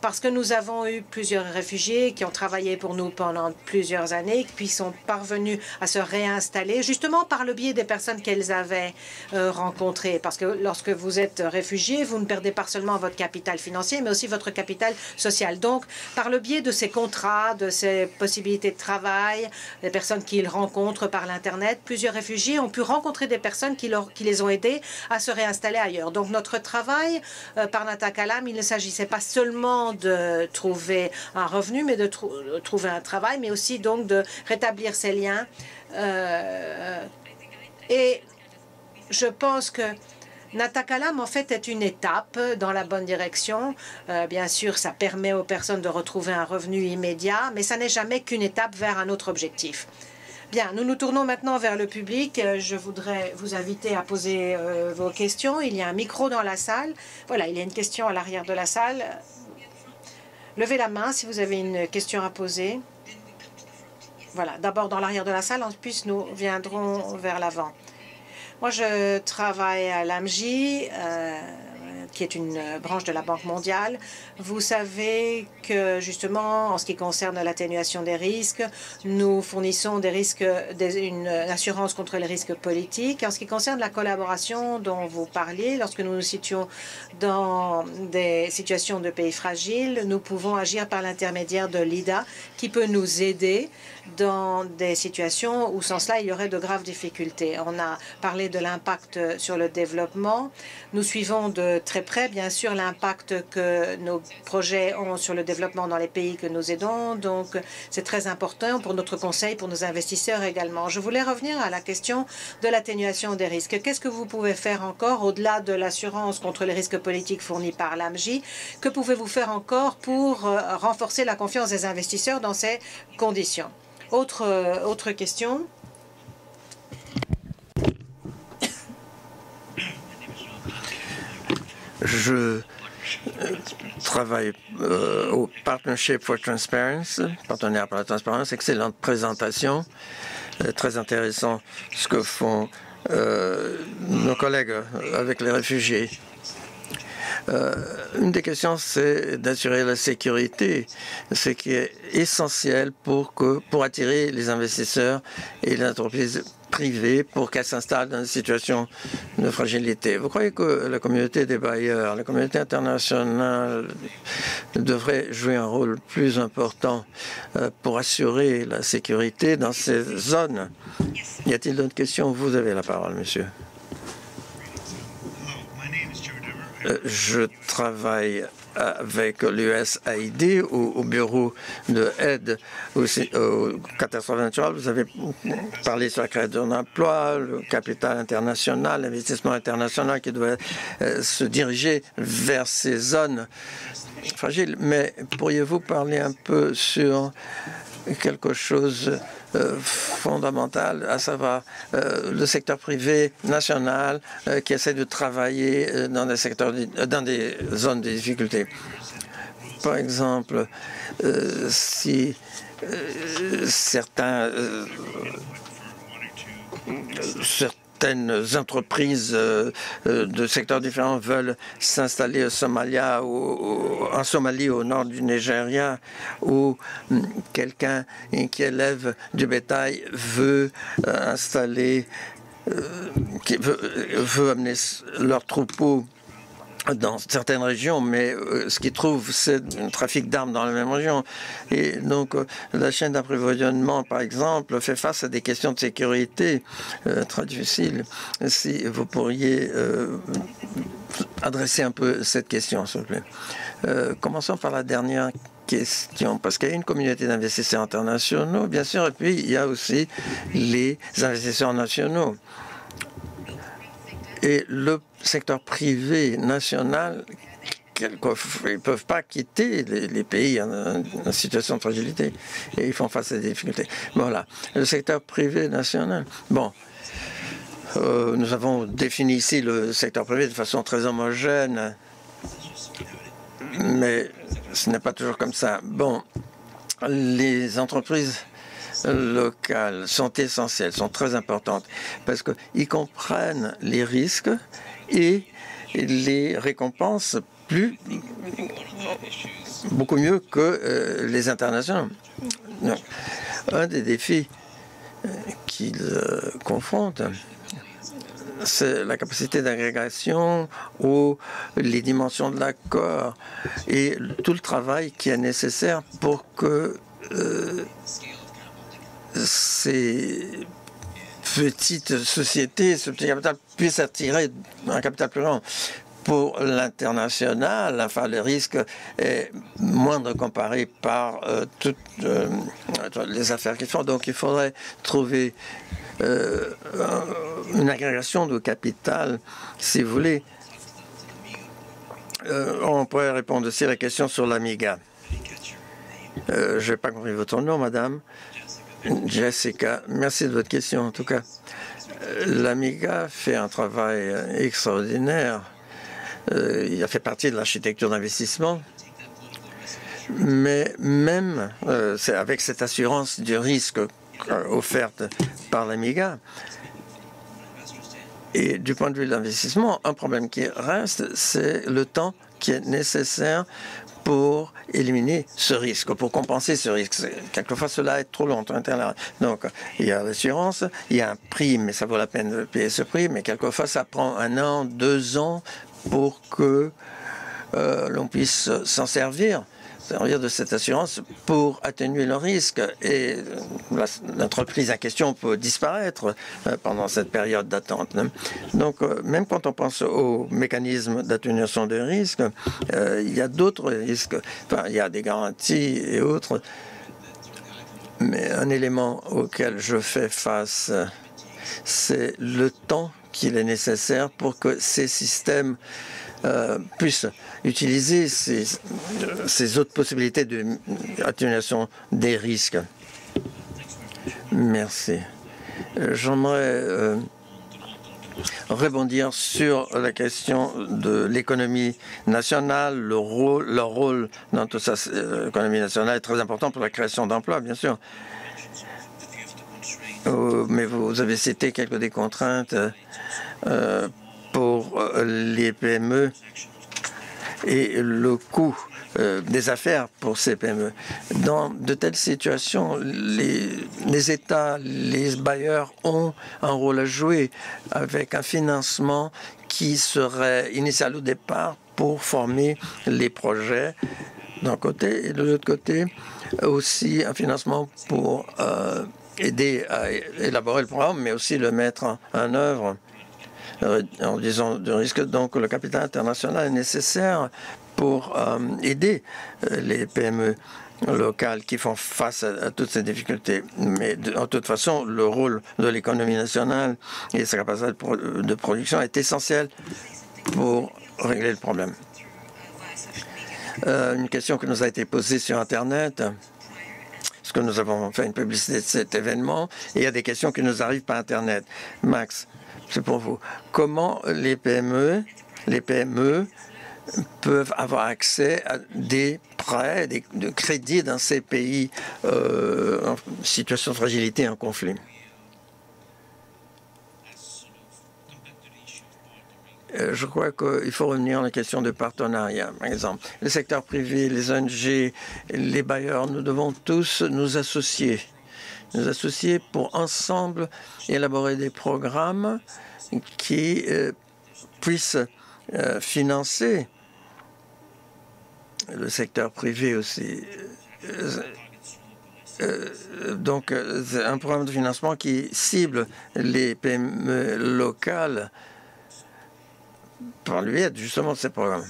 parce que nous avons eu plusieurs réfugiés qui ont travaillé pour nous pendant plusieurs années, puis sont parvenus à se réinstaller, justement par le biais des personnes qu'elles avaient rencontrées. Parce que lorsque vous êtes réfugié, vous ne perdez pas seulement votre capital financier, mais aussi votre capital social. Donc, par le biais de ces contrats, de ces possibilités de travail, des personnes qu'ils rencontrent par l'Internet, plusieurs réfugiés ont pu rencontrer des personnes qui les ont aidés à se réinstaller ailleurs. Donc, notre travail par Nata Kalam, il ne s'agissait pas seulement de trouver un revenu, mais de trouver un travail, mais aussi donc de rétablir ces liens. Et je pense que Nata Kalam, en fait, est une étape dans la bonne direction. Bien sûr, ça permet aux personnes de retrouver un revenu immédiat, mais ça n'est jamais qu'une étape vers un autre objectif. Bien, nous nous tournons maintenant vers le public. Je voudrais vous inviter à poser vos questions. Il y a un micro dans la salle. Voilà, il y a une question à l'arrière de la salle. Levez la main si vous avez une question à poser. Voilà, d'abord dans l'arrière de la salle, ensuite nous viendrons vers l'avant. Moi, je travaille à l'AMJ, qui est une branche de la Banque mondiale. Vous savez que, justement, en ce qui concerne l'atténuation des risques, nous fournissons une assurance contre les risques politiques. En ce qui concerne la collaboration dont vous parliez, lorsque nous nous situons dans des situations de pays fragiles, nous pouvons agir par l'intermédiaire de l'IDA, qui peut nous aider dans des situations où, sans cela, il y aurait de graves difficultés. On a parlé de l'impact sur le développement. Nous suivons de très près, bien sûr, l'impact que nos projets ont sur le développement dans les pays que nous aidons. Donc, c'est très important pour notre conseil, pour nos investisseurs également. Je voulais revenir à la question de l'atténuation des risques. Qu'est-ce que vous pouvez faire encore au-delà de l'assurance contre les risques politiques fournie par l'AMJ? Que pouvez-vous faire encore pour renforcer la confiance des investisseurs dans ces conditions? Autre question. Je travaille au Partnership for Transparency, partenaire pour la transparence. Excellente présentation, très intéressant ce que font nos collègues avec les réfugiés. Une des questions, c'est d'assurer la sécurité, ce qui est essentiel pour attirer les investisseurs et les entreprises privées pour qu'elles s'installent dans une situation de fragilité. Vous croyez que la communauté des bailleurs, la communauté internationale devrait jouer un rôle plus important pour assurer la sécurité dans ces zones? Y a-t-il d'autres questions? Vous avez la parole, monsieur. Je travaille avec l'USAID au bureau de aide aux catastrophes naturelles. Vous avez parlé sur la création d'emplois, le capital international, l'investissement international qui doit se diriger vers ces zones fragiles. Mais pourriez-vous parler un peu sur quelque chose fondamental, à savoir le secteur privé national qui essaie de travailler dans des zones de difficulté. Par exemple, si certaines entreprises de secteurs différents veulent s'installer au Somalia ou en Somalie au nord du Nigeria, où quelqu'un qui élève du bétail veut installer, veut amener leurs troupeaux dans certaines régions, mais ce qu'ils trouvent, c'est un trafic d'armes dans la même région. Et donc, la chaîne d'approvisionnement, par exemple, fait face à des questions de sécurité très difficiles. Si vous pourriez adresser un peu cette question, s'il vous plaît. Commençons par la dernière question, parce qu'il y a une communauté d'investisseurs internationaux, bien sûr, et puis il y a aussi les investisseurs nationaux. Et le secteur privé national, ils ne peuvent pas quitter les pays en situation de fragilité et ils font face à des difficultés. Voilà, le secteur privé national. Bon, nous avons défini ici le secteur privé de façon très homogène, mais ce n'est pas toujours comme ça. Bon, les entreprises locales sont essentielles, sont très importantes, parce qu'ils comprennent les risques et les récompense beaucoup mieux que les internationaux. Donc, un des défis qu'ils confrontent, c'est la capacité d'agrégation ou les dimensions de l'accord et tout le travail qui est nécessaire pour que ces petites sociétés, ce petit capital puissent attirer un capital plus grand. Pour l'international, enfin, le risque est moindre comparé par toutes les affaires qu'ils font. Donc, il faudrait trouver une agrégation de capital, si vous voulez. On pourrait répondre aussi à la question sur l'Amiga. Je n'ai pas compris votre nom, madame. Jessica, merci de votre question, en tout cas. L'Amiga fait un travail extraordinaire. Il a fait partie de l'architecture d'investissement. Mais même c'est avec cette assurance du risque offerte par l'Amiga, et du point de vue de l'investissement, un problème qui reste, c'est le temps qui est nécessaire pour éliminer ce risque, pour compenser ce risque. Quelquefois, cela est trop longtemps. Donc, il y a l'assurance, il y a un prix, mais ça vaut la peine de payer ce prix, mais quelquefois, ça prend 1 an, 2 ans pour que l'on puisse s'en servir de cette assurance pour atténuer le risque. Et l'entreprise en question peut disparaître pendant cette période d'attente. Donc, même quand on pense au mécanisme d'atténuation des risques, il y a d'autres risques. Enfin, il y a des garanties et autres. Mais un élément auquel je fais face, c'est le temps qu'il est nécessaire pour que ces systèmes puissent utiliser ces autres possibilités d'atténuation des risques. Merci. J'aimerais rebondir sur la question de l'économie nationale, leur rôle dans tout ça. L'économie nationale est très important pour la création d'emplois, bien sûr. Mais vous avez cité quelques des contraintes pour les PME et le coût des affaires pour ces PME. Dans de telles situations, les États, les bailleurs ont un rôle à jouer avec un financement qui serait initial au départ pour former les projets d'un côté et de l'autre côté aussi un financement pour aider à élaborer le programme, mais aussi le mettre en œuvre. En disant de risque, donc le capital international est nécessaire pour aider les PME locales qui font face à toutes ces difficultés. Mais de toute façon, le rôle de l'économie nationale et sa capacité de production est essentiel pour régler le problème. Une question qui nous a été posée sur Internet, parce que nous avons fait une publicité de cet événement, et il y a des questions qui nous arrivent par Internet. Max, c'est pour vous. Comment les PME peuvent avoir accès à des prêts, de crédits dans ces pays en situation de fragilité, en conflit? Je crois qu'il faut revenir à la question de partenariat, par exemple. Le secteur privé, les ONG, les bailleurs, nous devons tous nous associer pour ensemble élaborer des programmes qui puissent financer le secteur privé aussi. Donc, un programme de financement qui cible les PME locales par le biais justement de ces programmes.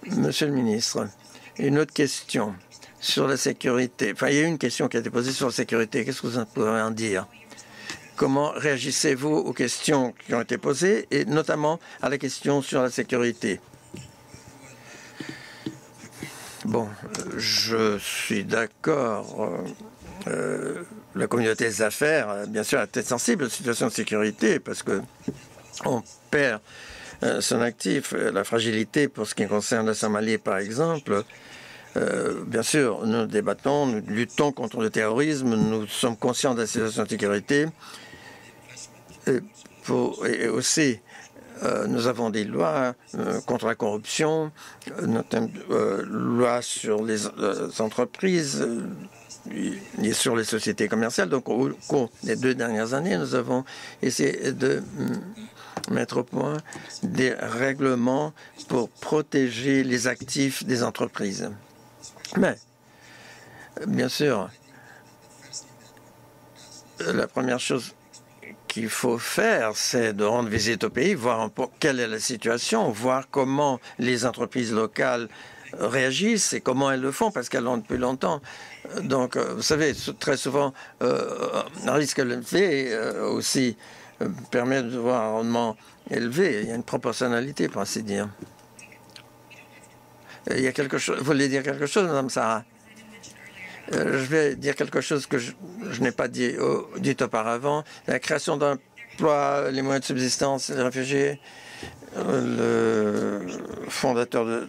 Monsieur le ministre, une autre question sur la sécurité. Enfin, il y a une question qui a été posée sur la sécurité. Qu'est-ce que vous pourriez en dire? Comment réagissez-vous aux questions qui ont été posées, et notamment à la question sur la sécurité? Bon, je suis d'accord. La communauté des affaires, bien sûr, est sensible à la situation de sécurité parce que on perd son actif. La fragilité pour ce qui concerne la Somalie, par exemple. Bien sûr, nous débattons, nous luttons contre le terrorisme, nous sommes conscients de la situation de sécurité. Et aussi nous avons des lois contre la corruption, lois sur les entreprises et sur les sociétés commerciales. Donc, au cours des 2 dernières années, nous avons essayé de mettre au point des règlements pour protéger les actifs des entreprises. Mais, bien sûr, la première chose qu'il faut faire, c'est de rendre visite au pays, voir un peu quelle est la situation, voir comment les entreprises locales réagissent et comment elles le font, parce qu'elles l'ont depuis longtemps. Donc, vous savez, très souvent, un risque élevé aussi permet de voir un rendement élevé. Il y a une proportionnalité, pour ainsi dire. Il y a quelque chose. Vous voulez dire quelque chose, Mme Sarah? Je vais dire quelque chose que je n'ai pas dit auparavant. La création d'emplois, les moyens de subsistance des réfugiés, le fondateur de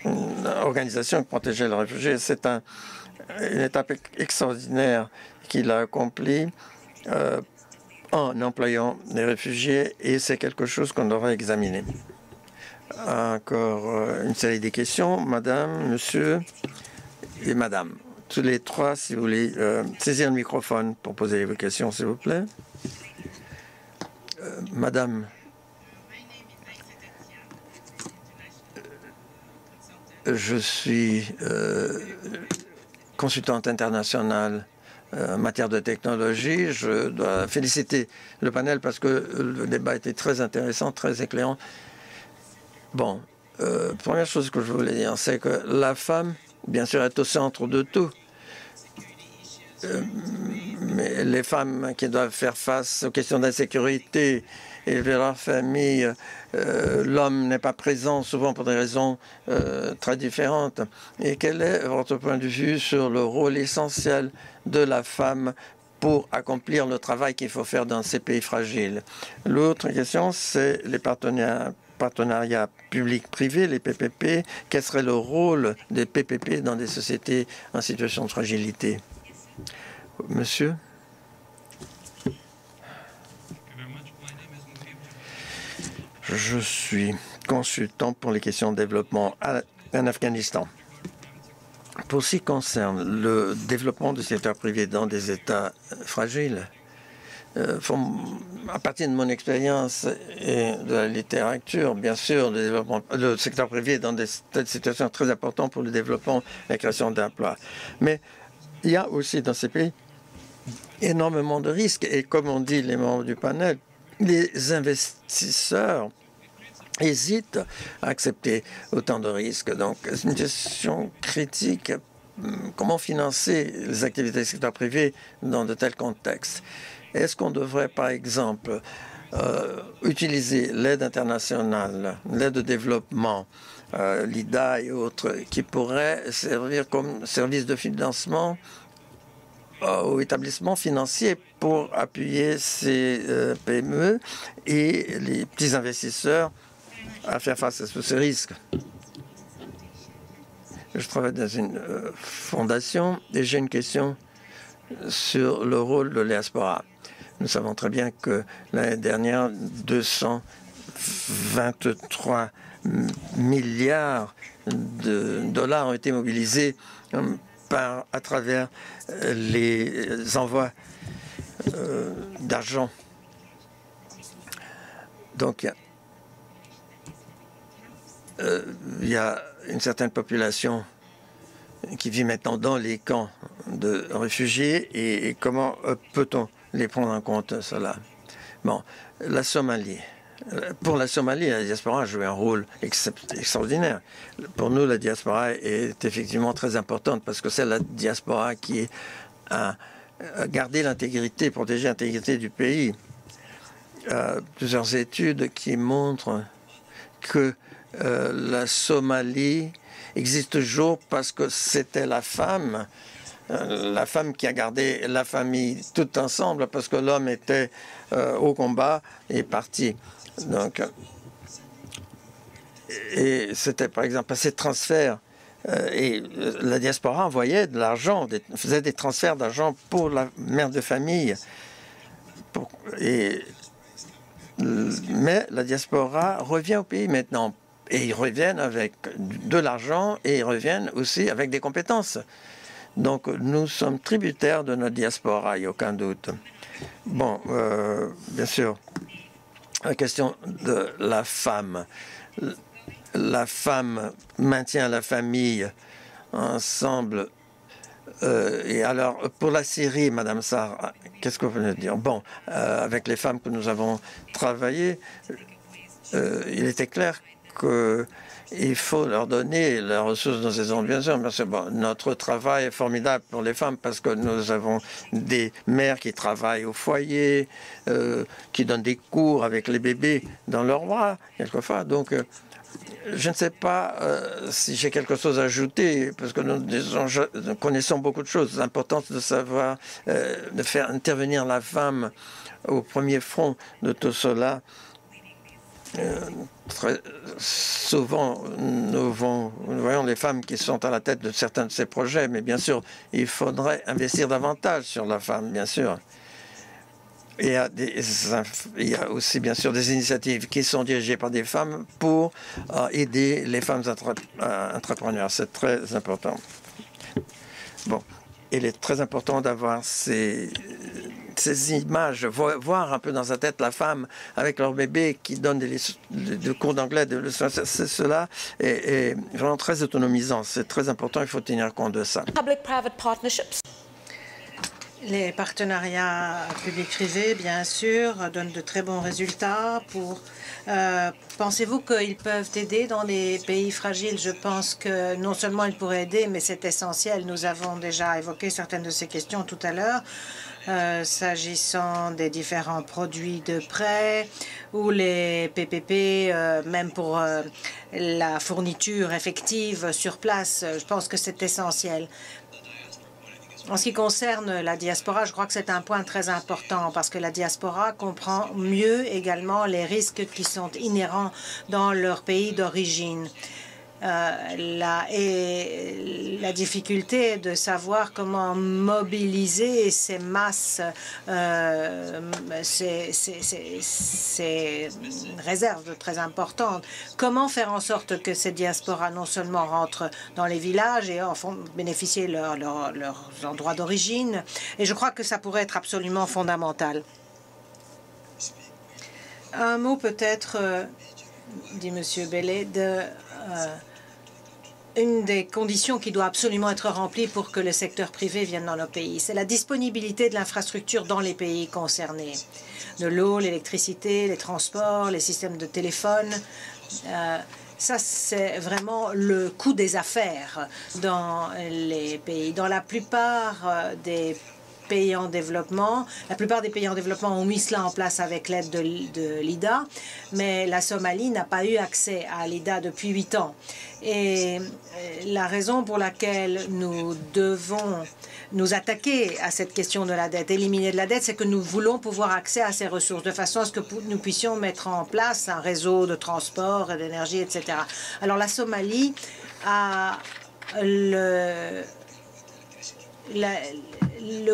l'organisation qui protégeait les réfugiés, c'est une étape extraordinaire qu'il a accomplie en employant les réfugiés, et c'est quelque chose qu'on devrait examiner. Encore une série de questions, madame, monsieur et madame. Tous les trois, si vous voulez saisir le microphone pour poser vos questions, s'il vous plaît. Madame, je suis consultante internationale en matière de technologie. Je dois féliciter le panel parce que le débat était très intéressant, très éclairant. Bon, première chose que je voulais dire, c'est que la femme, bien sûr, est au centre de tout. Mais les femmes qui doivent faire face aux questions d'insécurité, élever leur famille, l'homme n'est pas présent souvent pour des raisons très différentes. Et quel est votre point de vue sur le rôle essentiel de la femme pour accomplir le travail qu'il faut faire dans ces pays fragiles? L'autre question, c'est les partenariats publics-privés, les PPP. Quel serait le rôle des PPP dans des sociétés en situation de fragilité? Monsieur? Je suis consultant pour les questions de développement en Afghanistan. Pour ce qui concerne le développement du secteur privé dans des États fragiles, à partir de mon expérience et de la littérature, bien sûr, le secteur privé est dans des situations très importantes pour le développement et la création d'emplois. Mais il y a aussi dans ces pays énormément de risques. Et comme on dit les membres du panel, les investisseurs hésitent à accepter autant de risques. Donc, c'est une question critique. Comment financer les activités du secteur privé dans de tels contextes? Est-ce qu'on devrait, par exemple, utiliser l'aide internationale, l'aide au développement, l'IDA et autres, qui pourraient servir comme service de financement aux établissements financiers pour appuyer ces PME et les petits investisseurs à faire face à tous ces risques? Je travaille dans une fondation et j'ai une question sur le rôle de la diaspora. Nous savons très bien que l'année dernière, 223 milliards de dollars ont été mobilisés à travers les envois d'argent. Donc, il y a une certaine population qui vit maintenant dans les camps de réfugiés et comment peut-on les prendre en compte, cela? Bon, la Somalie. Pour la Somalie, la diaspora a joué un rôle extraordinaire. Pour nous, la diaspora est effectivement très importante parce que c'est la diaspora qui a gardé l'intégrité, protégé l'intégrité du pays. Plusieurs études qui montrent que la Somalie existe toujours parce que c'était la femme qui a gardé la famille tout ensemble parce que l'homme était au combat et parti. Donc, et c'était par exemple ces transferts et la diaspora envoyait de l'argent, faisait des transferts d'argent pour la mère de famille. Et mais la diaspora revient au pays maintenant. Et ils reviennent avec de l'argent et ils reviennent aussi avec des compétences. Donc nous sommes tributaires de notre diaspora, il n'y a aucun doute. Bon, bien sûr, la question de la femme. La femme maintient la famille ensemble. Et alors, pour la Syrie, Madame Sarr, qu'est-ce que vous venez de dire? Bon, avec les femmes que nous avons travaillé, il était clair qu'il faut leur donner les ressources dans ces zones. Bien sûr, bon, notre travail est formidable pour les femmes parce que nous avons des mères qui travaillent au foyer, qui donnent des cours avec les bébés dans leurs bras, quelquefois. Donc, je ne sais pas si j'ai quelque chose à ajouter, parce que nous connaissons beaucoup de choses. L'importance de savoir, de faire intervenir la femme au premier front de tout cela. Très souvent, nous voyons les femmes qui sont à la tête de certains de ces projets, mais bien sûr, il faudrait investir davantage sur la femme, bien sûr. Il y a aussi, bien sûr, des initiatives qui sont dirigées par des femmes pour aider les femmes entrepreneurs. C'est très important. Bon, il est très important d'avoir ces images, voir un peu dans sa tête la femme avec leur bébé qui donne des cours d'anglais. Cela est vraiment très autonomisant. C'est très important, il faut tenir compte de ça. Public-private partnerships. Les partenariats publics-privés, bien sûr, donnent de très bons résultats. Pensez-vous qu'ils peuvent aider dans les pays fragiles? Je pense que non seulement ils pourraient aider, mais c'est essentiel. Nous avons déjà évoqué certaines de ces questions tout à l'heure. S'agissant des différents produits de prêt ou les PPP, même pour la fourniture effective sur place, je pense que c'est essentiel. En ce qui concerne la diaspora, je crois que c'est un point très important parce que la diaspora comprend mieux également les risques qui sont inhérents dans leur pays d'origine. La difficulté de savoir comment mobiliser ces masses, ces réserves très importantes. Comment faire en sorte que ces diasporas non seulement rentrent dans les villages et en font bénéficier leurs endroits d'origine. Et je crois que ça pourrait être absolument fondamental. Un mot peut-être, dit M. Bellet, une des conditions qui doit absolument être remplie pour que le secteur privé vienne dans nos pays, c'est la disponibilité de l'infrastructure dans les pays concernés. De l'eau, l'électricité, les transports, les systèmes de téléphone. Ça, c'est vraiment le coût des affaires dans les pays. Dans la plupart des pays en développement. La plupart des pays en développement ont mis cela en place avec l'aide de l'IDA, mais la Somalie n'a pas eu accès à l'IDA depuis 8 ans. Et la raison pour laquelle nous devons nous attaquer à cette question de la dette, éliminer de la dette, c'est que nous voulons pouvoir accès à ces ressources de façon à ce que nous puissions mettre en place un réseau de transport et d'énergie, etc. Alors la Somalie a le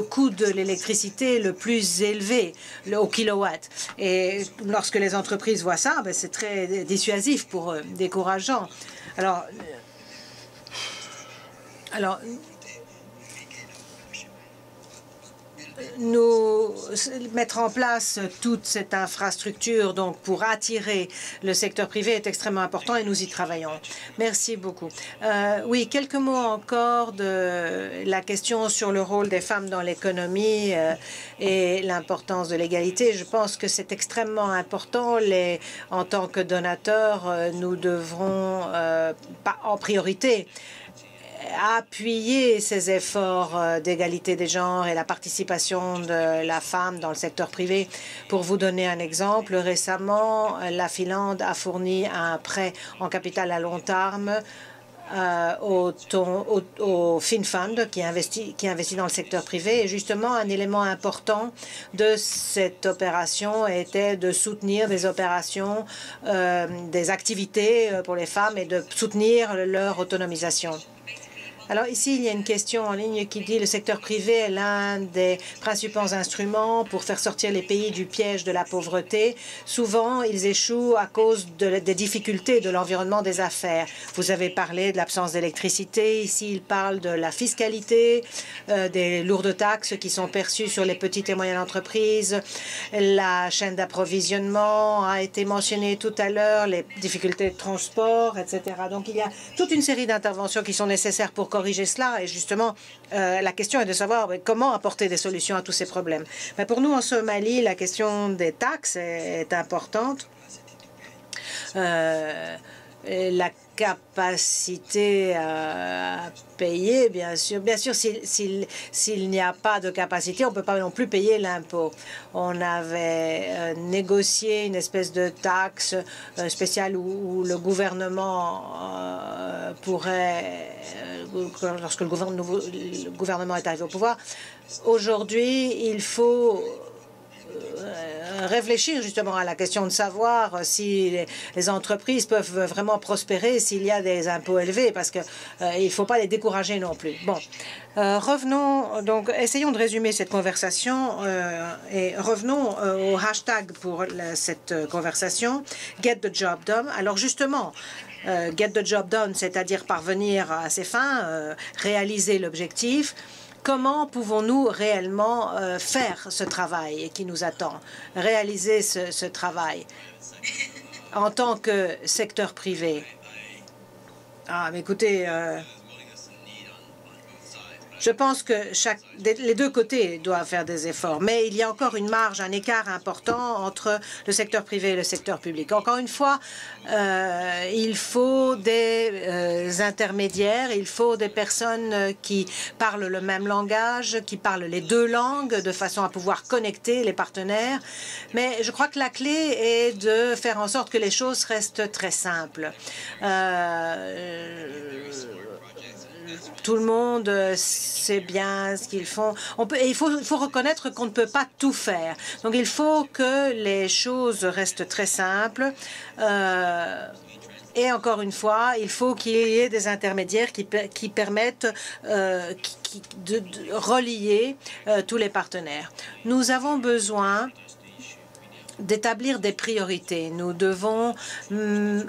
coût de l'électricité le plus élevé au kilowatt. Et lorsque les entreprises voient ça, c'est très dissuasif pour eux, décourageant. Alors nous mettre en place toute cette infrastructure donc pour attirer le secteur privé est extrêmement important et nous y travaillons. Merci beaucoup. Oui, quelques mots encore de la question sur le rôle des femmes dans l'économie et l'importance de l'égalité. Je pense que c'est extrêmement important. En tant que donateurs, nous devrons en priorité appuyer ces efforts d'égalité des genres et la participation de la femme dans le secteur privé. Pour vous donner un exemple, récemment, la Finlande a fourni un prêt en capital à long terme au FinFund qui investit dans le secteur privé. Et justement, un élément important de cette opération était de soutenir des opérations, des activités pour les femmes et de soutenir leur autonomisation. Alors ici, il y a une question en ligne qui dit le secteur privé est l'un des principaux instruments pour faire sortir les pays du piège de la pauvreté. Souvent, ils échouent à cause des difficultés de l'environnement des affaires. Vous avez parlé de l'absence d'électricité. Ici, il parle de la fiscalité, des lourdes taxes qui sont perçues sur les petites et moyennes entreprises. La chaîne d'approvisionnement a été mentionnée tout à l'heure, les difficultés de transport, etc. Donc, il y a toute une série d'interventions qui sont nécessaires pour corriger cela. Et justement, la question est de savoir comment apporter des solutions à tous ces problèmes. Mais pour nous, en Somalie, la question des taxes est importante. La capacité à payer, bien sûr. Bien sûr, s'il n'y a pas de capacité, on ne peut pas non plus payer l'impôt. On avait négocié une espèce de taxe spéciale où le gouvernement pourrait, lorsque le gouvernement est arrivé au pouvoir, aujourd'hui, il faut réfléchir justement à la question de savoir si les entreprises peuvent vraiment prospérer s'il y a des impôts élevés, parce que il ne faut pas les décourager non plus. Bon, revenons donc, essayons de résumer cette conversation et revenons au hashtag pour cette conversation, Get the Job Done. Alors justement, Get the Job Done, c'est-à-dire parvenir à ses fins, réaliser l'objectif. Comment pouvons-nous réellement faire ce travail qui nous attend, réaliser ce travail en tant que secteur privé? Ah, mais écoutez, je pense que les deux côtés doivent faire des efforts, mais il y a encore une marge, un écart important entre le secteur privé et le secteur public. Encore une fois, il faut des intermédiaires, il faut des personnes qui parlent le même langage, qui parlent les deux langues, de façon à pouvoir connecter les partenaires. Mais je crois que la clé est de faire en sorte que les choses restent très simples. Tout le monde sait bien ce qu'ils font. Il faut reconnaître qu'on ne peut pas tout faire. Donc, il faut que les choses restent très simples. Et encore une fois, il faut qu'il y ait des intermédiaires qui permettent de relier tous les partenaires. Nous avons besoin d'établir des priorités. Nous devons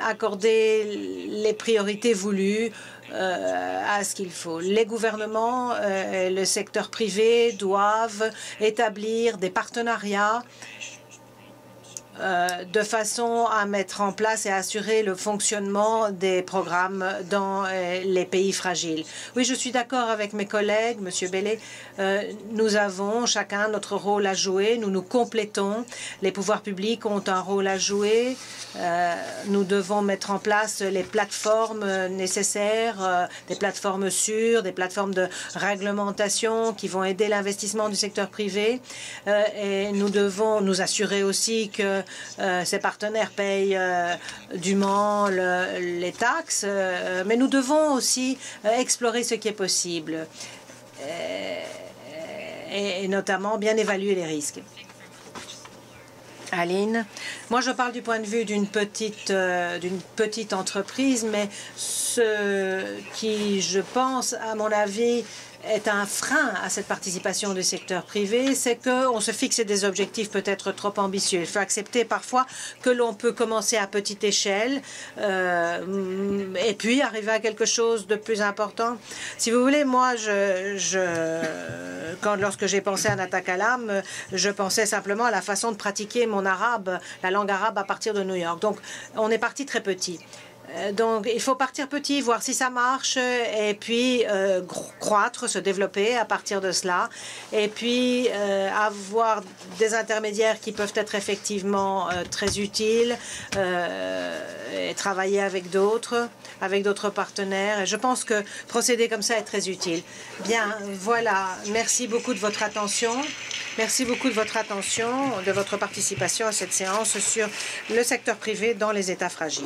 accorder les priorités voulues à ce qu'il faut. Les gouvernements, le secteur privé doivent établir des partenariats de façon à mettre en place et à assurer le fonctionnement des programmes dans les pays fragiles. Oui, je suis d'accord avec mes collègues, Monsieur Bellet. Nous avons chacun notre rôle à jouer. Nous nous complétons. Les pouvoirs publics ont un rôle à jouer. Nous devons mettre en place les plateformes nécessaires, des plateformes sûres, des plateformes de réglementation qui vont aider l'investissement du secteur privé. Et nous devons nous assurer aussi que ces partenaires payent dûment les taxes, mais nous devons aussi explorer ce qui est possible et notamment bien évaluer les risques. Aline, moi je parle du point de vue d'une petite entreprise, mais ce qui, je pense, à mon avis, est un frein à cette participation du secteur privé, c'est qu'on se fixe des objectifs peut-être trop ambitieux. Il faut accepter parfois que l'on peut commencer à petite échelle et puis arriver à quelque chose de plus important. Si vous voulez, moi, lorsque j'ai pensé à Natakalam, je pensais simplement à la façon de pratiquer mon arabe, la langue arabe à partir de New York. Donc, on est parti très petit. Donc, il faut partir petit, voir si ça marche, et puis croître, se développer à partir de cela, et puis avoir des intermédiaires qui peuvent être effectivement très utiles, et travailler avec d'autres partenaires. Et je pense que procéder comme ça est très utile. Bien, voilà. Merci beaucoup de votre attention. Merci beaucoup de votre attention, de votre participation à cette séance sur le secteur privé dans les États fragiles.